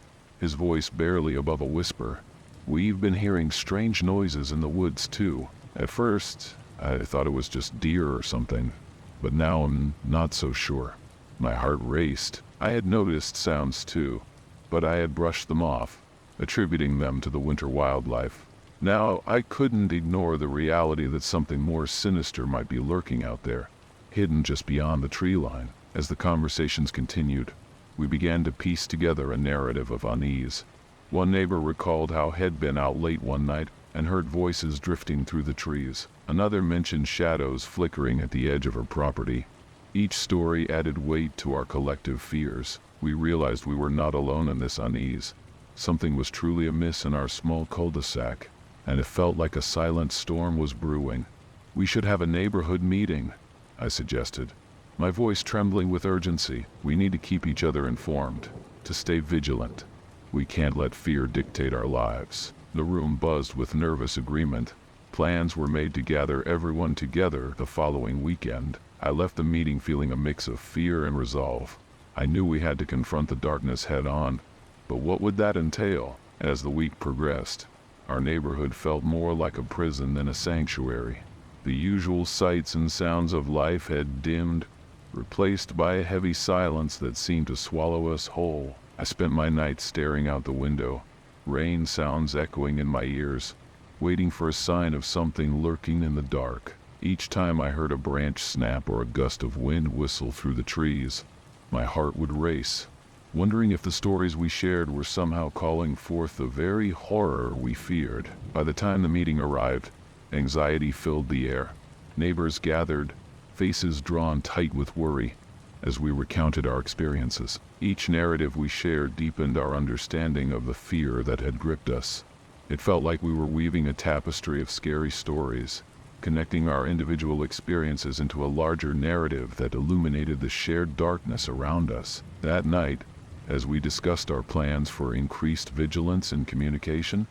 his voice barely above a whisper. "We've been hearing strange noises in the woods too. At first, I thought it was just deer or something, but now I'm not so sure." My heart raced. I had noticed sounds too, but I had brushed them off, attributing them to the winter wildlife. Now I couldn't ignore the reality that something more sinister might be lurking out there, hidden just beyond the tree line. As the conversations continued, we began to piece together a narrative of unease. One neighbor recalled how he'd been out late one night and heard voices drifting through the trees. Another mentioned shadows flickering at the edge of her property. Each story added weight to our collective fears. We realized we were not alone in this unease. Something was truly amiss in our small cul-de-sac, and it felt like a silent storm was brewing. "We should have a neighborhood meeting," I suggested, my voice trembling with urgency. "We need to keep each other informed, to stay vigilant. We can't let fear dictate our lives." The room buzzed with nervous agreement. Plans were made to gather everyone together the following weekend. I left the meeting feeling a mix of fear and resolve. I knew we had to confront the darkness head on, but what would that entail? As the week progressed, our neighborhood felt more like a prison than a sanctuary. The usual sights and sounds of life had dimmed, replaced by a heavy silence that seemed to swallow us whole. I spent my nights staring out the window, rain sounds echoing in my ears, waiting for a sign of something lurking in the dark. Each time I heard a branch snap or a gust of wind whistle through the trees, my heart would race, wondering if the stories we shared were somehow calling forth the very horror we feared. By the time the meeting arrived, anxiety filled the air. Neighbors gathered, faces drawn tight with worry, as we recounted our experiences. Each narrative we shared deepened our understanding of the fear that had gripped us. It felt like we were weaving a tapestry of scary stories, connecting our individual experiences into a larger narrative that illuminated the shared darkness around us. That night, as we discussed our plans for increased vigilance and communication,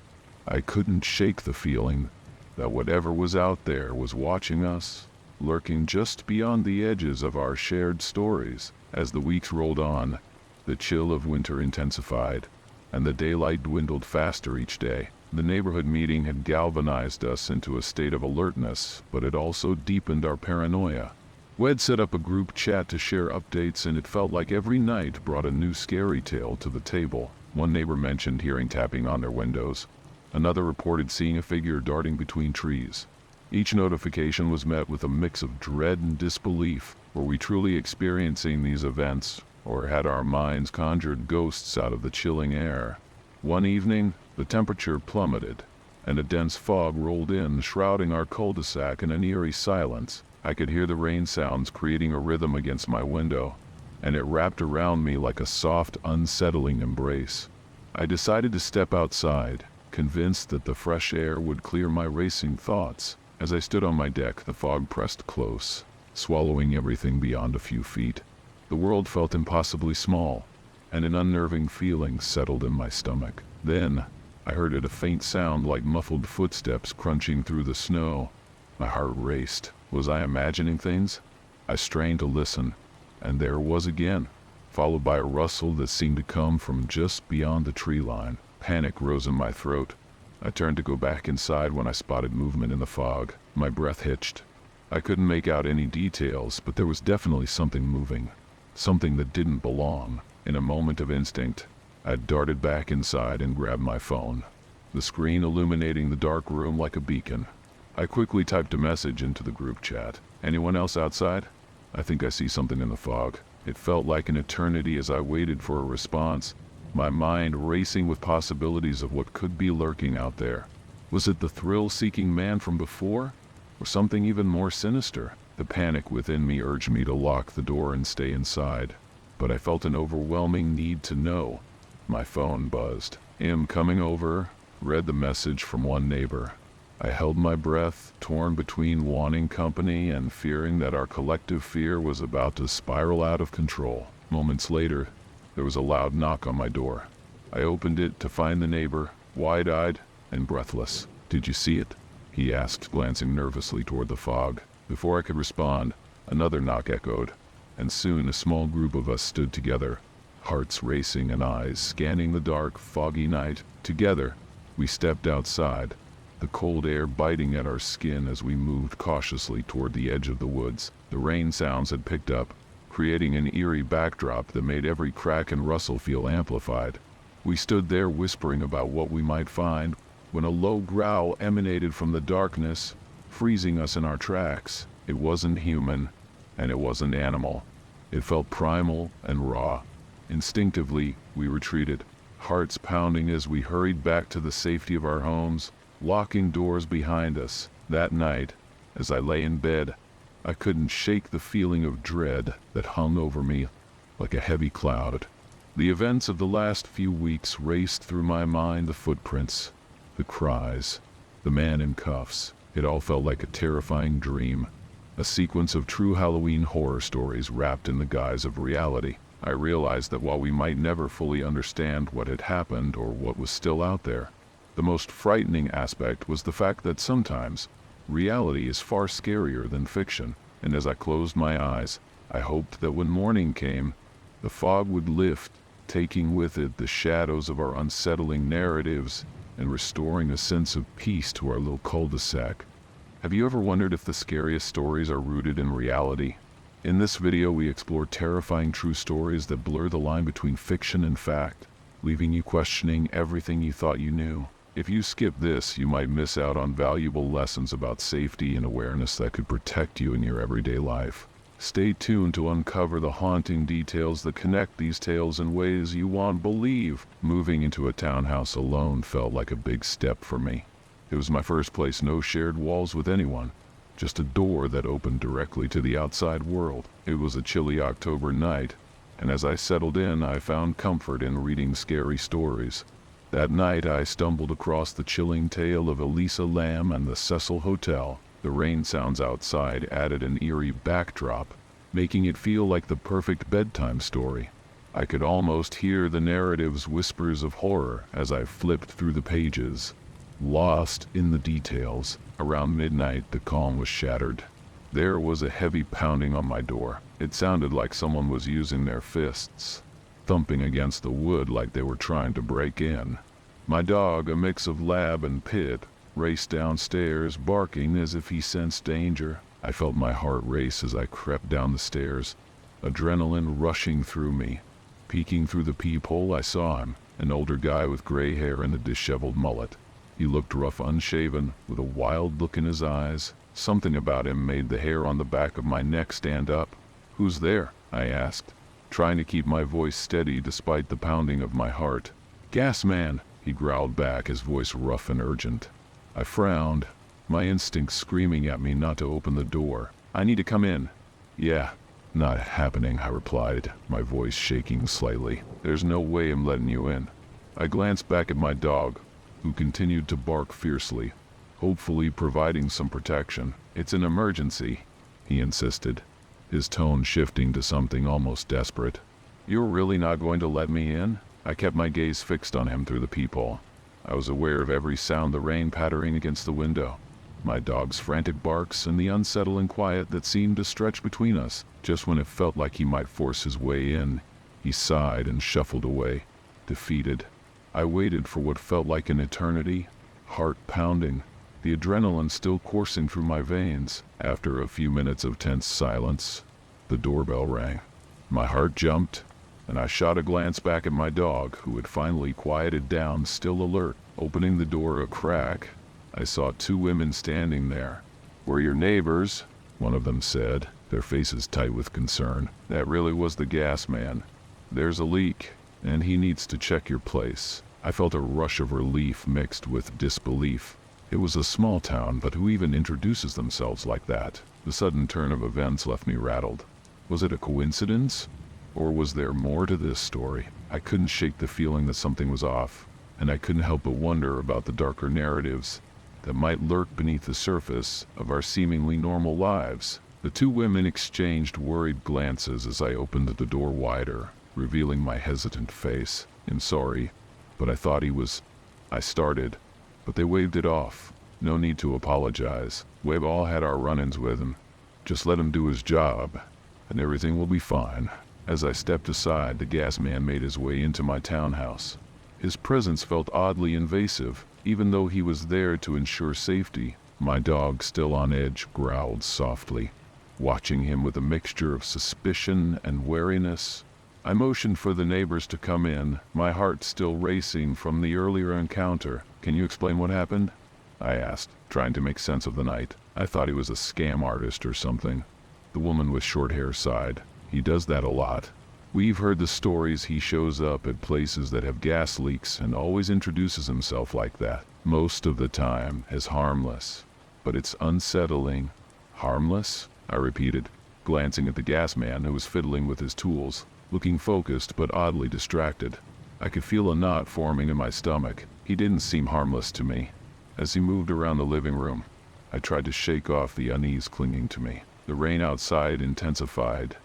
I couldn't shake the feeling that whatever was out there was watching us, lurking just beyond the edges of our shared stories. As the weeks rolled on, the chill of winter intensified, and the daylight dwindled faster each day. The neighborhood meeting had galvanized us into a state of alertness, but it also deepened our paranoia. We'd set up a group chat to share updates, and it felt like every night brought a new scary tale to the table. One neighbor mentioned hearing tapping on their windows. Another reported seeing a figure darting between trees. Each notification was met with a mix of dread and disbelief. Were we truly experiencing these events, or had our minds conjured ghosts out of the chilling air? One evening, the temperature plummeted, and a dense fog rolled in, shrouding our cul-de-sac in an eerie silence. I could hear the rain sounds creating a rhythm against my window, and it wrapped around me like a soft, unsettling embrace. I decided to step outside, convinced that the fresh air would clear my racing thoughts. As I stood on my deck, the fog pressed close, swallowing everything beyond a few feet. The world felt impossibly small, and an unnerving feeling settled in my stomach. Then, I heard a faint sound like muffled footsteps crunching through the snow. My heart raced. Was I imagining things? I strained to listen, and there it was again, followed by a rustle that seemed to come from just beyond the tree line. Panic rose in my throat. I turned to go back inside when I spotted movement in the fog. My breath hitched. I couldn't make out any details, but there was definitely something moving, something that didn't belong. In a moment of instinct, I darted back inside and grabbed my phone, the screen illuminating the dark room like a beacon. I quickly typed a message into the group chat. Anyone else outside? I think I see something in the fog. It felt like an eternity as I waited for a response, my mind racing with possibilities of what could be lurking out there. Was it the thrill-seeking man from before, or something even more sinister? The panic within me urged me to lock the door and stay inside, but I felt an overwhelming need to know. My phone buzzed. Coming over, read the message from one neighbor. I held my breath, torn between wanting company and fearing that our collective fear was about to spiral out of control. Moments later, there was a loud knock on my door. I opened it to find the neighbor, wide-eyed and breathless. "Did you see it?" he asked, glancing nervously toward the fog. Before I could respond, another knock echoed, and soon a small group of us stood together, hearts racing and eyes scanning the dark, foggy night. Together, we stepped outside, the cold air biting at our skin as we moved cautiously toward the edge of the woods. The rain sounds had picked up, creating an eerie backdrop that made every crack and rustle feel amplified. We stood there whispering about what we might find, when a low growl emanated from the darkness, freezing us in our tracks. It wasn't human, and it wasn't animal. It felt primal and raw. Instinctively, we retreated, hearts pounding as we hurried back to the safety of our homes, locking doors behind us. That night, as I lay in bed, I couldn't shake the feeling of dread that hung over me like a heavy cloud. The events of the last few weeks raced through my mind, the footprints, the cries, the man in cuffs. It all felt like a terrifying dream, a sequence of true Halloween horror stories wrapped in the guise of reality. I realized that while we might never fully understand what had happened or what was still out there, the most frightening aspect was the fact that sometimes reality is far scarier than fiction. And as I closed my eyes, I hoped that when morning came, the fog would lift, taking with it the shadows of our unsettling narratives and restoring a sense of peace to our little cul-de-sac. Have you ever wondered if the scariest stories are rooted in reality? In this video, we explore terrifying true stories that blur the line between fiction and fact, leaving you questioning everything you thought you knew. If you skip this, you might miss out on valuable lessons about safety and awareness that could protect you in your everyday life. Stay tuned to uncover the haunting details that connect these tales in ways you won't believe. Moving into a townhouse alone felt like a big step for me. It was my first place, no shared walls with anyone, just a door that opened directly to the outside world. It was a chilly October night, and as I settled in, I found comfort in reading scary stories. That night I stumbled across the chilling tale of Elisa Lamb and the Cecil Hotel. The rain sounds outside added an eerie backdrop, making it feel like the perfect bedtime story. I could almost hear the narrative's whispers of horror as I flipped through the pages. Lost in the details, around midnight the calm was shattered. There was a heavy pounding on my door. It sounded like someone was using their fists, thumping against the wood like they were trying to break in. My dog, a mix of lab and pit, raced downstairs, barking as if he sensed danger. I felt my heart race as I crept down the stairs, adrenaline rushing through me. Peeking through the peephole, I saw him, an older guy with gray hair and a disheveled mullet. He looked rough, unshaven, with a wild look in his eyes. Something about him made the hair on the back of my neck stand up. "Who's there?" I asked, trying to keep my voice steady despite the pounding of my heart. "Gas man," he growled back, his voice rough and urgent. I frowned, my instincts screaming at me not to open the door. "I need to come in." "Yeah, not happening," I replied, my voice shaking slightly. "There's no way I'm letting you in." I glanced back at my dog, who continued to bark fiercely, hopefully providing some protection. "It's an emergency," he insisted, his tone shifting to something almost desperate. "You're really not going to let me in?" I kept my gaze fixed on him through the peephole. I was aware of every sound, the rain pattering against the window, my dog's frantic barks, and the unsettling quiet that seemed to stretch between us. Just when it felt like he might force his way in, he sighed and shuffled away, defeated. I waited for what felt like an eternity, heart pounding, the adrenaline still coursing through my veins. After a few minutes of tense silence, the doorbell rang. My heart jumped, and I shot a glance back at my dog, who had finally quieted down, still alert. Opening the door a crack, I saw two women standing there. "We're your neighbors," one of them said, their faces tight with concern. "That really was the gas man. There's a leak, and he needs to check your place." I felt a rush of relief mixed with disbelief. It was a small town, but who even introduces themselves like that? The sudden turn of events left me rattled. Was it a coincidence? Or was there more to this story? I couldn't shake the feeling that something was off, and I couldn't help but wonder about the darker narratives that might lurk beneath the surface of our seemingly normal lives. The two women exchanged worried glances as I opened the door wider, revealing my hesitant face. "I'm sorry, but I thought he was..." I started, but they waved it off. "No need to apologize. We've all had our run-ins with him. Just let him do his job, and everything will be fine." As I stepped aside, the gas man made his way into my townhouse. His presence felt oddly invasive, even though he was there to ensure safety. My dog, still on edge, growled softly, watching him with a mixture of suspicion and wariness. I motioned for the neighbors to come in, my heart still racing from the earlier encounter. "Can you explain what happened?" I asked, trying to make sense of the night. I thought he was a scam artist or something. The woman with short hair sighed. "He does that a lot. We've heard the stories. He shows up at places that have gas leaks and always introduces himself like that. Most of the time as harmless, but it's unsettling." "Harmless?" I repeated, glancing at the gas man who was fiddling with his tools, looking focused but oddly distracted. I could feel a knot forming in my stomach. He didn't seem harmless to me. As he moved around the living room, I tried to shake off the unease clinging to me. The rain outside intensified,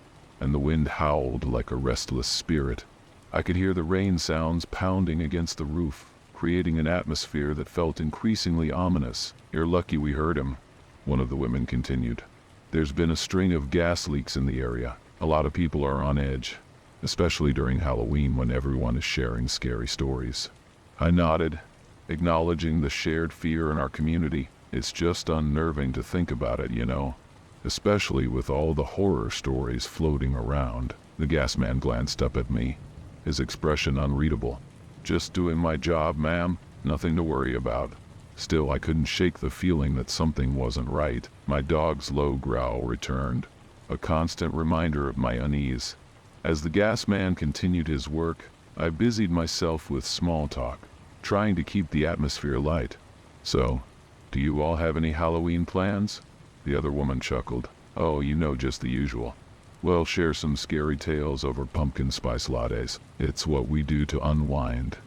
and the wind howled like a restless spirit. I could hear the rain sounds pounding against the roof, creating an atmosphere that felt increasingly ominous. "You're lucky we heard him," one of the women continued. "There's been a string of gas leaks in the area. A lot of people are on edge, especially during Halloween when everyone is sharing scary stories." I nodded, acknowledging the shared fear in our community. "It's just unnerving to think about it, you know, especially with all the horror stories floating around." The gas man glanced up at me, his expression unreadable. "Just doing my job, ma'am. Nothing to worry about." Still, I couldn't shake the feeling that something wasn't right. My dog's low growl returned, a constant reminder of my unease. As the gas man continued his work, I busied myself with small talk, trying to keep the atmosphere light. "So, do you all have any Halloween plans?" The other woman chuckled. "Oh, you know, just the usual. We'll share some scary tales over pumpkin spice lattes. It's what we do to unwind."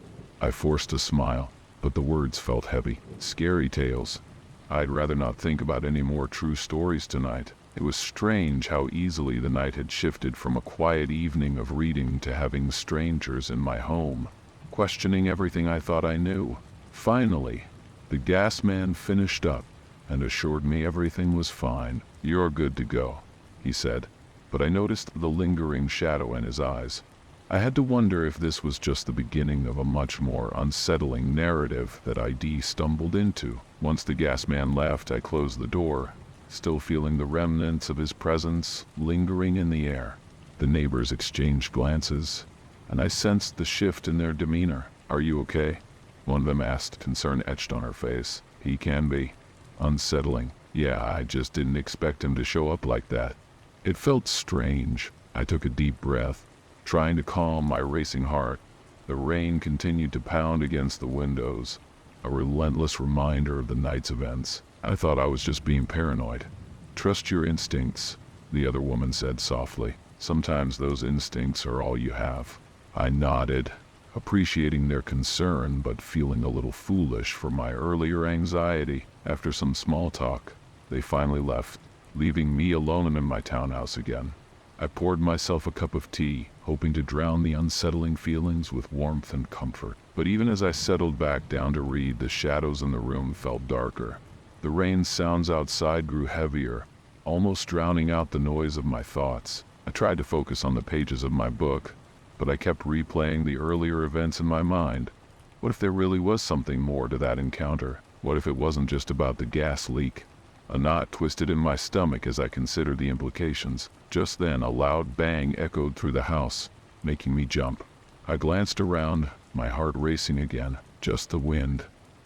I forced a smile, but the words felt heavy. Scary tales. I'd rather not think about any more true stories tonight. It was strange how easily the night had shifted from a quiet evening of reading to having strangers in my home, questioning everything I thought I knew. Finally, the gas man finished up and assured me everything was fine. "You're good to go," he said, but I noticed the lingering shadow in his eyes. I had to wonder if this was just the beginning of a much more unsettling narrative that I stumbled into. Once the gas man left, I closed the door, still feeling the remnants of his presence lingering in the air. The neighbors exchanged glances, and I sensed the shift in their demeanor. "Are you okay?" one of them asked, concern etched on her face. "He can be unsettling. Yeah, I just didn't expect him to show up like that." It felt strange. I took a deep breath, trying to calm my racing heart. The rain continued to pound against the windows, a relentless reminder of the night's events. I thought I was just being paranoid. "Trust your instincts," the other woman said softly. "Sometimes those instincts are all you have." I nodded, appreciating their concern but feeling a little foolish for my earlier anxiety. After some small talk, they finally left, leaving me alone in my townhouse again. I poured myself a cup of tea, hoping to drown the unsettling feelings with warmth and comfort. But even as I settled back down to read, the shadows in the room felt darker. The rain sounds outside grew heavier, almost drowning out the noise of my thoughts. I tried to focus on the pages of my book, but I kept replaying the earlier events in my mind. What if there really was something more to that encounter? What if it wasn't just about the gas leak? A knot twisted in my stomach as I considered the implications. Just then, a loud bang echoed through the house, making me jump. I glanced around, my heart racing again. "Just the wind,"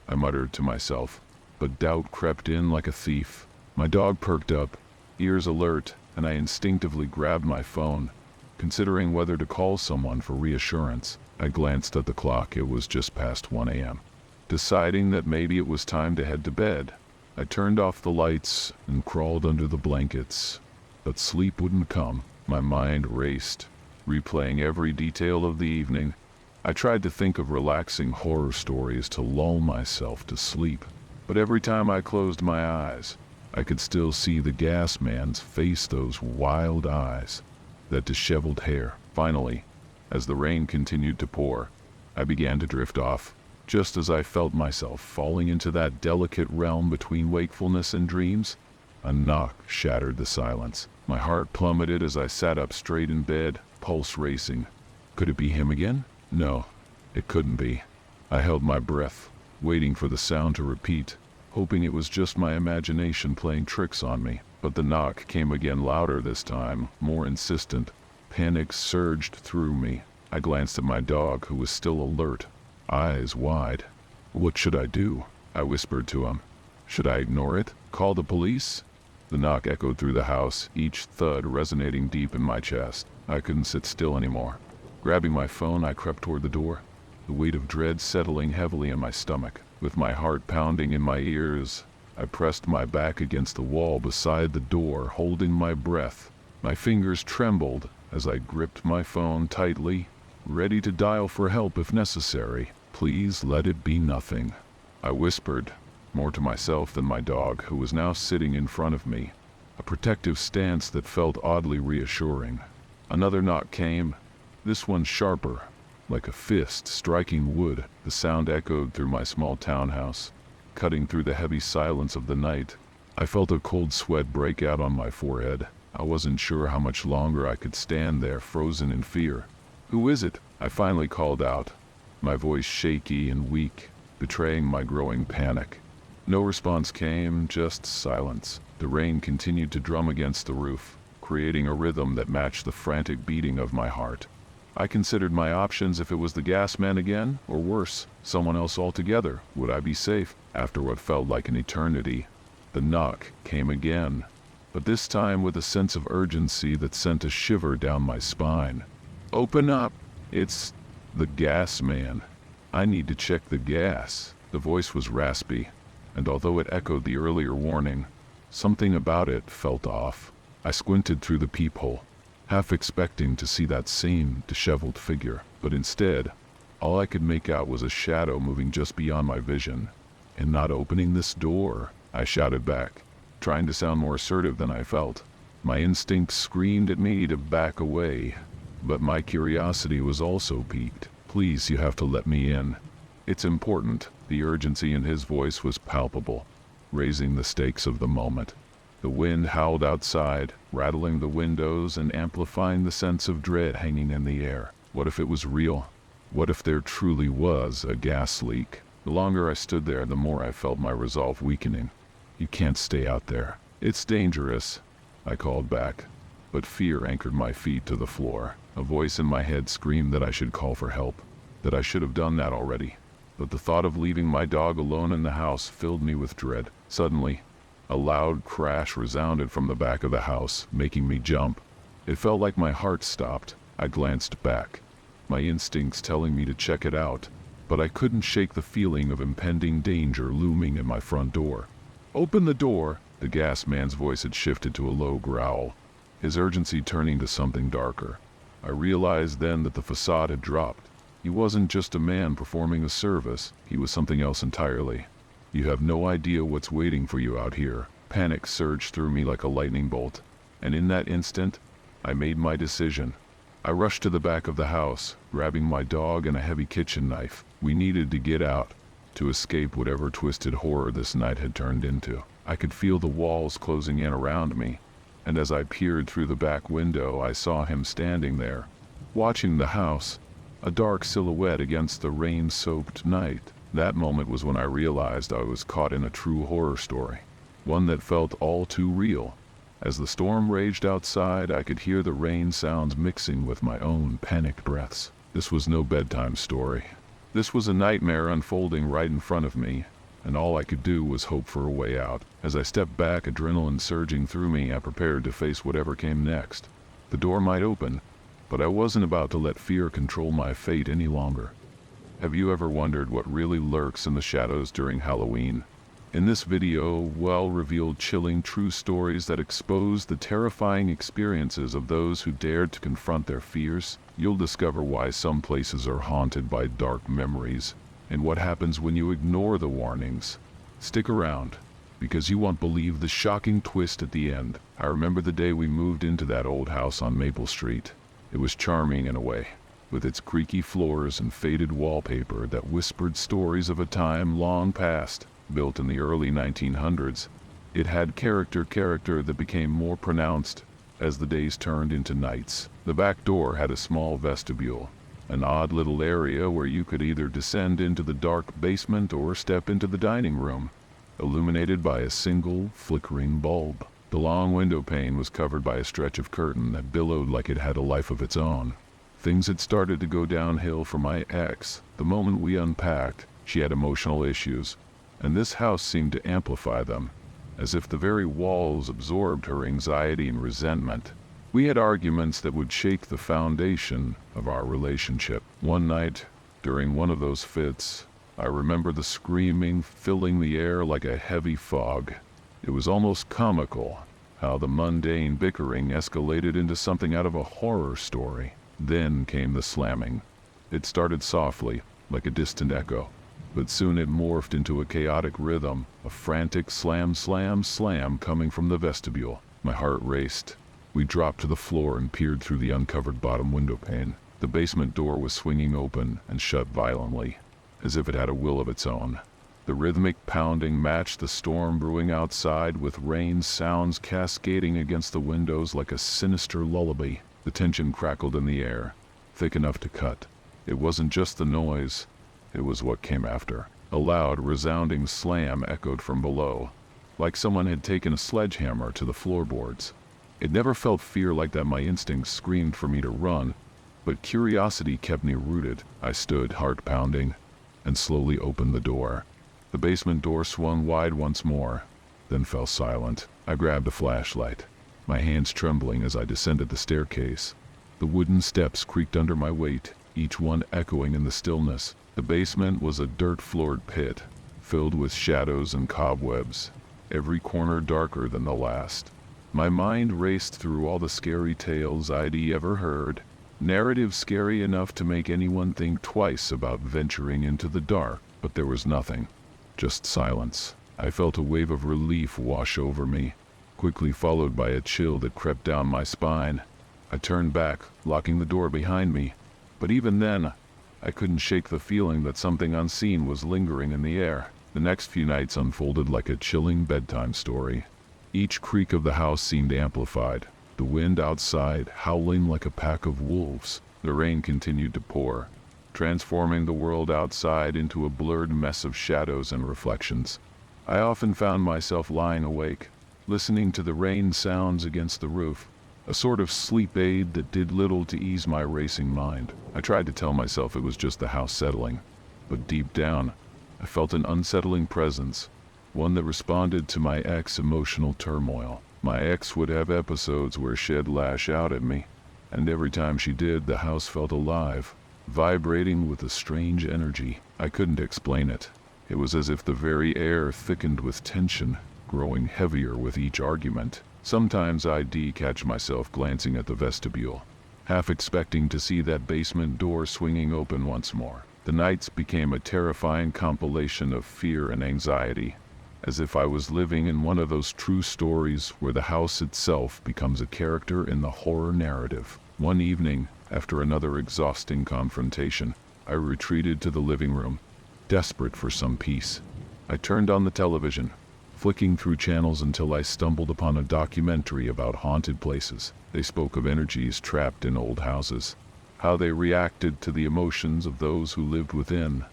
I muttered to myself, but doubt crept in like a thief. My dog perked up, ears alert, and I instinctively grabbed my phone, considering whether to call someone for reassurance. I glanced at the clock. It was just past 1 a.m. Deciding that maybe it was time to head to bed, I turned off the lights and crawled under the blankets. But sleep wouldn't come. My mind raced, replaying every detail of the evening. I tried to think of relaxing horror stories to lull myself to sleep, but every time I closed my eyes, I could still see the gas man's face, those wild eyes, that disheveled hair. Finally, as the rain continued to pour, I began to drift off. Just as I felt myself falling into that delicate realm between wakefulness and dreams, a knock shattered the silence. My heart plummeted as I sat up straight in bed, pulse racing. Could it be him again? No, it couldn't be. I held my breath, waiting for the sound to repeat, hoping it was just my imagination playing tricks on me. But the knock came again, louder this time, more insistent. Panic surged through me. I glanced at my dog, who was still alert, eyes wide. "What should I do?" I whispered to him. "Should I ignore it? Call the police?" The knock echoed through the house, each thud resonating deep in my chest. I couldn't sit still anymore. Grabbing my phone, I crept toward the door, the weight of dread settling heavily in my stomach. With my heart pounding in my ears, I pressed my back against the wall beside the door, holding my breath. My fingers trembled as I gripped my phone tightly, ready to dial for help if necessary. "Please let it be nothing," I whispered, more to myself than my dog, who was now sitting in front of me, a protective stance that felt oddly reassuring. Another knock came, this one sharper, like a fist striking wood. The sound echoed through my small townhouse, cutting through the heavy silence of the night. I felt a cold sweat break out on my forehead. I wasn't sure how much longer I could stand there, frozen in fear. "Who is it?" I finally called out, my voice shaky and weak, betraying my growing panic. No response came, just silence. The rain continued to drum against the roof, creating a rhythm that matched the frantic beating of my heart. I considered my options. If it was the gas man again, or worse, someone else altogether, would I be safe? After what felt like an eternity, the knock came again, but this time with a sense of urgency that sent a shiver down my spine. "Open up! It's the gas man. I need to check the gas." The voice was raspy, and although it echoed the earlier warning, something about it felt off. I squinted through the peephole, half expecting to see that same disheveled figure, but instead, All I could make out was a shadow moving just beyond my vision. "And not opening this door," I shouted back, trying to sound more assertive than I felt. My instincts screamed at me to back away, but my curiosity was also piqued. "Please, you have to let me in. It's important." The urgency in his voice was palpable, raising the stakes of the moment. The wind howled outside, rattling the windows and amplifying the sense of dread hanging in the air. What if it was real? What if there truly was a gas leak? The longer I stood there, the more I felt my resolve weakening. "You can't stay out there. It's dangerous," I called back, but fear anchored my feet to the floor. A voice in my head screamed that I should call for help, that I should have done that already. But the thought of leaving my dog alone in the house filled me with dread. Suddenly, a loud crash resounded from the back of the house, making me jump. It felt like my heart stopped. I glanced back, my instincts telling me to check it out, but I couldn't shake the feeling of impending danger looming at my front door. "Open the door!" The gas man's voice had shifted to a low growl, his urgency turning to something darker. I realized then that the facade had dropped. He wasn't just a man performing a service, he was something else entirely. "You have no idea what's waiting for you out here." Panic surged through me like a lightning bolt, and in that instant, I made my decision. I rushed to the back of the house, grabbing my dog and a heavy kitchen knife. We needed to get out, to escape whatever twisted horror this night had turned into. I could feel the walls closing in around me, and as I peered through the back window, I saw him standing there, watching the house, a dark silhouette against the rain-soaked night. That moment was when I realized I was caught in a true horror story, one that felt all too real. As the storm raged outside, I could hear the rain sounds mixing with my own panicked breaths. This was no bedtime story. This was a nightmare unfolding right in front of me, and all I could do was hope for a way out. As I stepped back, adrenaline surging through me, I prepared to face whatever came next. The door might open, but I wasn't about to let fear control my fate any longer. Have you ever wondered what really lurks in the shadows during Halloween? In this video, we'll reveal chilling true stories that expose the terrifying experiences of those who dared to confront their fears. You'll discover why some places are haunted by dark memories, and what happens when you ignore the warnings. Stick around, because you won't believe the shocking twist at the end. I remember the day we moved into that old house on Maple Street. It was charming in a way, with its creaky floors and faded wallpaper that whispered stories of a time long past. Built in the early 1900s, it had character that became more pronounced as the days turned into nights. The back door had a small vestibule, an odd little area where you could either descend into the dark basement or step into the dining room, illuminated by a single flickering bulb. The long window pane was covered by a stretch of curtain that billowed like it had a life of its own. Things had started to go downhill for my ex. The moment we unpacked, she had emotional issues, and this house seemed to amplify them, as if the very walls absorbed her anxiety and resentment. We had arguments that would shake the foundation of our relationship. One night, during one of those fits, I remember the screaming filling the air like a heavy fog. It was almost comical how the mundane bickering escalated into something out of a horror story. Then came the slamming. It started softly, like a distant echo, but soon it morphed into a chaotic rhythm, a frantic slam, slam, slam coming from the vestibule. My heart raced. We dropped to the floor and peered through the uncovered bottom window pane. The basement door was swinging open and shut violently, as if it had a will of its own. The rhythmic pounding matched the storm brewing outside, with rain sounds cascading against the windows like a sinister lullaby. The tension crackled in the air, thick enough to cut. It wasn't just the noise, it was what came after. A loud, resounding slam echoed from below, like someone had taken a sledgehammer to the floorboards. It never felt fear like that. My instincts screamed for me to run, but curiosity kept me rooted. I stood, heart pounding, and slowly opened the door. The basement door swung wide once more, then fell silent. I grabbed a flashlight, my hands trembling as I descended the staircase. The wooden steps creaked under my weight, each one echoing in the stillness. The basement was a dirt-floored pit, filled with shadows and cobwebs, every corner darker than the last. My mind raced through all the scary tales I'd ever heard, Narrative scary enough to make anyone think twice about venturing into the dark, but there was nothing. Just silence. I felt a wave of relief wash over me, quickly followed by a chill that crept down my spine. I turned back, locking the door behind me, but even then, I couldn't shake the feeling that something unseen was lingering in the air. The next few nights unfolded like a chilling bedtime story. Each creak of the house seemed amplified, the wind outside howling like a pack of wolves. The rain continued to pour, transforming the world outside into a blurred mess of shadows and reflections. I often found myself lying awake, listening to the rain sounds against the roof, a sort of sleep aid that did little to ease my racing mind. I tried to tell myself it was just the house settling, but deep down, I felt an unsettling presence, one that responded to my ex's emotional turmoil. My ex would have episodes where she'd lash out at me, and every time she did, the house felt alive, vibrating with a strange energy. I couldn't explain it. It was as if the very air thickened with tension, growing heavier with each argument. Sometimes I'd catch myself glancing at the vestibule, half expecting to see that basement door swinging open once more. The nights became a terrifying compilation of fear and anxiety, as if I was living in one of those true stories where the house itself becomes a character in the horror narrative. One evening, after another exhausting confrontation, I retreated to the living room, desperate for some peace. I turned on the television, flicking through channels until I stumbled upon a documentary about haunted places. They spoke of energies trapped in old houses, how they reacted to the emotions of those who lived within.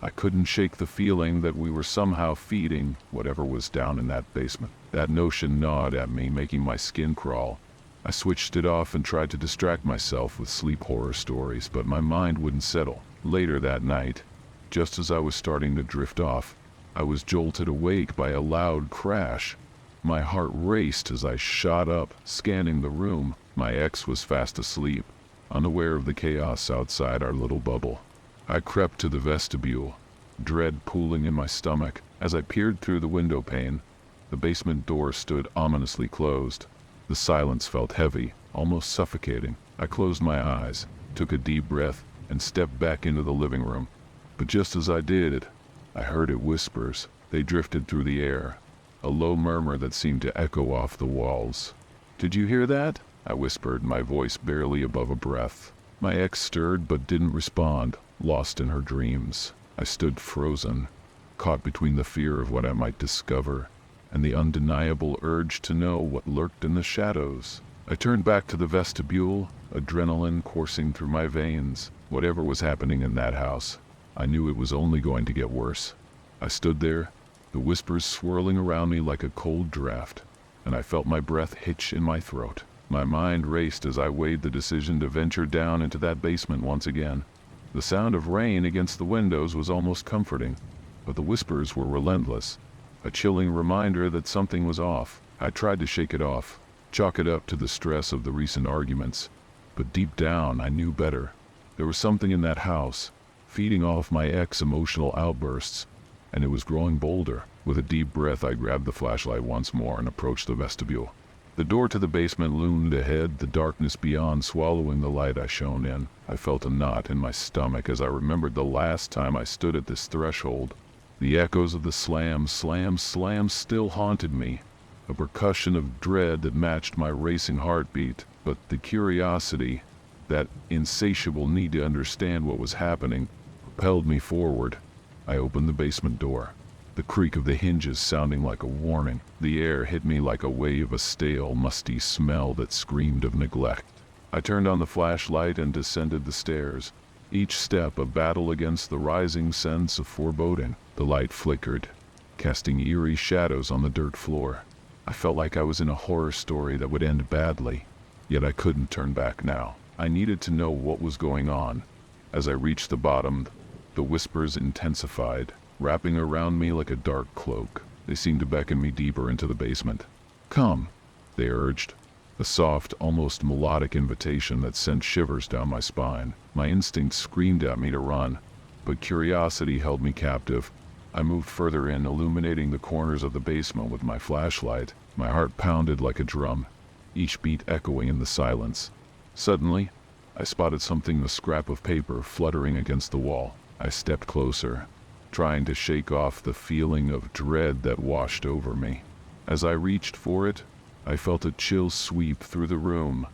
I couldn't shake the feeling that we were somehow feeding whatever was down in that basement. That notion gnawed at me, making my skin crawl. I switched it off and tried to distract myself with sleep horror stories, but my mind wouldn't settle. Later that night, just as I was starting to drift off, I was jolted awake by a loud crash. My heart raced as I shot up, scanning the room. My ex was fast asleep, unaware of the chaos outside our little bubble. I crept to the vestibule, dread pooling in my stomach. As I peered through the window pane, the basement door stood ominously closed. The silence felt heavy, almost suffocating. I closed my eyes, took a deep breath, and stepped back into the living room. But just as I did, I heard it whispers. They drifted through the air, a low murmur that seemed to echo off the walls. "Did you hear that?" I whispered, my voice barely above a breath. My ex stirred but didn't respond, lost in her dreams. I stood frozen, caught between the fear of what I might discover and the undeniable urge to know what lurked in the shadows. I turned back to the vestibule, adrenaline coursing through my veins. Whatever was happening in that house, I knew it was only going to get worse. I stood there, the whispers swirling around me like a cold draft, and I felt my breath hitch in my throat. My mind raced as I weighed the decision to venture down into that basement once again. The sound of rain against the windows was almost comforting, but the whispers were relentless, a chilling reminder that something was off. I tried to shake it off, chalk it up to the stress of the recent arguments, but deep down I knew better. There was something in that house, feeding off my ex emotional outbursts, and it was growing bolder. With a deep breath, I grabbed the flashlight once more and approached the vestibule. The door to the basement loomed ahead, the darkness beyond swallowing the light I shone in. I felt a knot in my stomach as I remembered the last time I stood at this threshold. The echoes of the slam, slam, slam still haunted me, a percussion of dread that matched my racing heartbeat. But the curiosity, that insatiable need to understand what was happening, propelled me forward. I opened the basement door, the creak of the hinges sounding like a warning. The air hit me like a wave, a stale, musty smell that screamed of neglect. I turned on the flashlight and descended the stairs, each step a battle against the rising sense of foreboding. The light flickered, casting eerie shadows on the dirt floor. I felt like I was in a horror story that would end badly, yet I couldn't turn back now. I needed to know what was going on. As I reached the bottom, the whispers intensified, wrapping around me like a dark cloak. They seemed to beckon me deeper into the basement. "Come," they urged, a soft, almost melodic invitation that sent shivers down my spine. My instincts screamed at me to run, but curiosity held me captive. I moved further in, illuminating the corners of the basement with my flashlight. My heart pounded like a drum, each beat echoing in the silence. Suddenly, I spotted something, a scrap of paper, fluttering against the wall. I stepped closer, trying to shake off the feeling of dread that washed over me. As I reached for it, I felt a chill sweep through the room,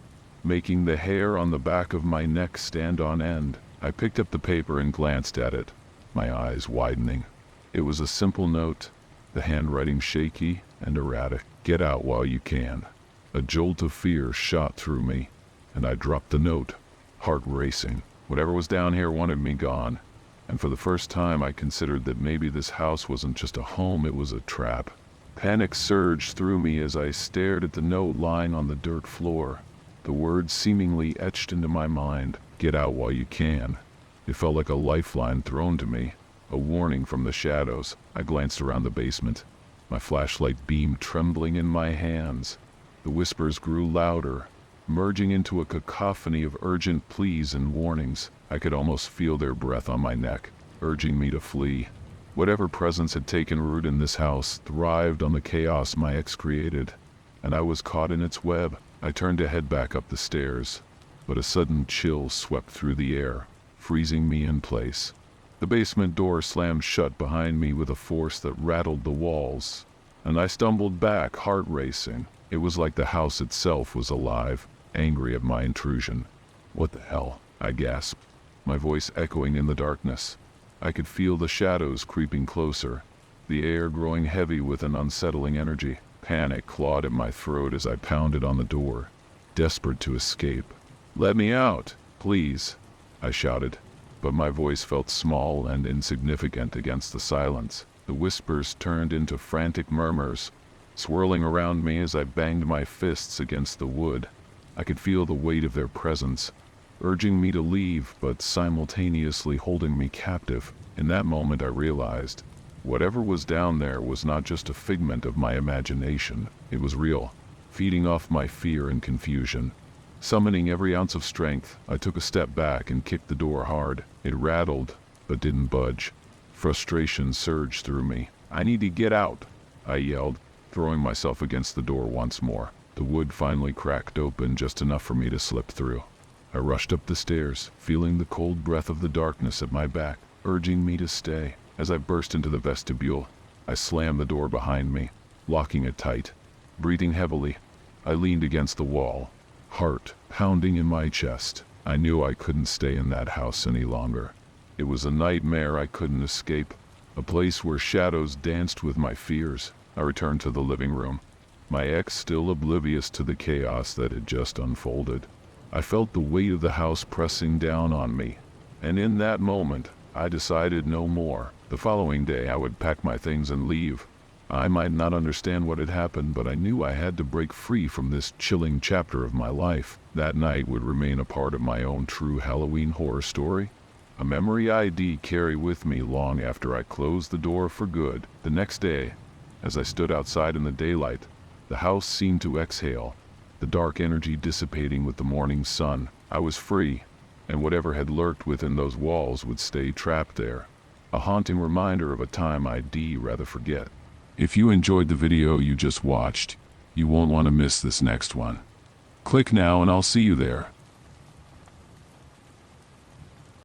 making the hair on the back of my neck stand on end. I picked up the paper and glanced at it, my eyes widening. It was a simple note, the handwriting shaky and erratic. "Get out while you can." A jolt of fear shot through me, and I dropped the note, heart racing. Whatever was down here wanted me gone, and for the first time I considered that maybe this house wasn't just a home, it was a trap. Panic surged through me as I stared at the note lying on the dirt floor, the words seemingly etched into my mind. "Get out while you can." It felt like a lifeline thrown to me, a warning from the shadows. I glanced around the basement, my flashlight beam trembling in my hands. The whispers grew louder, merging into a cacophony of urgent pleas and warnings. I could almost feel their breath on my neck, urging me to flee. Whatever presence had taken root in this house thrived on the chaos my ex created, and I was caught in its web. I turned to head back up the stairs, but a sudden chill swept through the air, freezing me in place. The basement door slammed shut behind me with a force that rattled the walls, and I stumbled back, heart racing. It was like the house itself was alive, angry at my intrusion. "What the hell?" I gasped, my voice echoing in the darkness. I could feel the shadows creeping closer, the air growing heavy with an unsettling energy. Panic clawed at my throat as I pounded on the door, desperate to escape. "Let me out, please," I shouted, but my voice felt small and insignificant against the silence. The whispers turned into frantic murmurs, swirling around me as I banged my fists against the wood. I could feel the weight of their presence, urging me to leave, but simultaneously holding me captive. In that moment I realized, whatever was down there was not just a figment of my imagination. It was real, feeding off my fear and confusion. Summoning every ounce of strength, I took a step back and kicked the door hard. It rattled, but didn't budge. Frustration surged through me. "I need to get out," I yelled, throwing myself against the door once more. The wood finally cracked open just enough for me to slip through. I rushed up the stairs, feeling the cold breath of the darkness at my back, urging me to stay. As I burst into the vestibule, I slammed the door behind me, locking it tight. Breathing heavily, I leaned against the wall, heart pounding in my chest. I knew I couldn't stay in that house any longer. It was a nightmare I couldn't escape, a place where shadows danced with my fears. I returned to the living room, my ex still oblivious to the chaos that had just unfolded. I felt the weight of the house pressing down on me, and in that moment, I decided no more. The following day, I would pack my things and leave. I might not understand what had happened, but I knew I had to break free from this chilling chapter of my life. That night would remain a part of my own true Halloween horror story, a memory I'd carry with me long after I closed the door for good. The next day, as I stood outside in the daylight, the house seemed to exhale, the dark energy dissipating with the morning sun. I was free, and whatever had lurked within those walls would stay trapped there, a haunting reminder of a time I'd rather forget. If you enjoyed the video you just watched, you won't want to miss this next one. Click now and I'll see you there.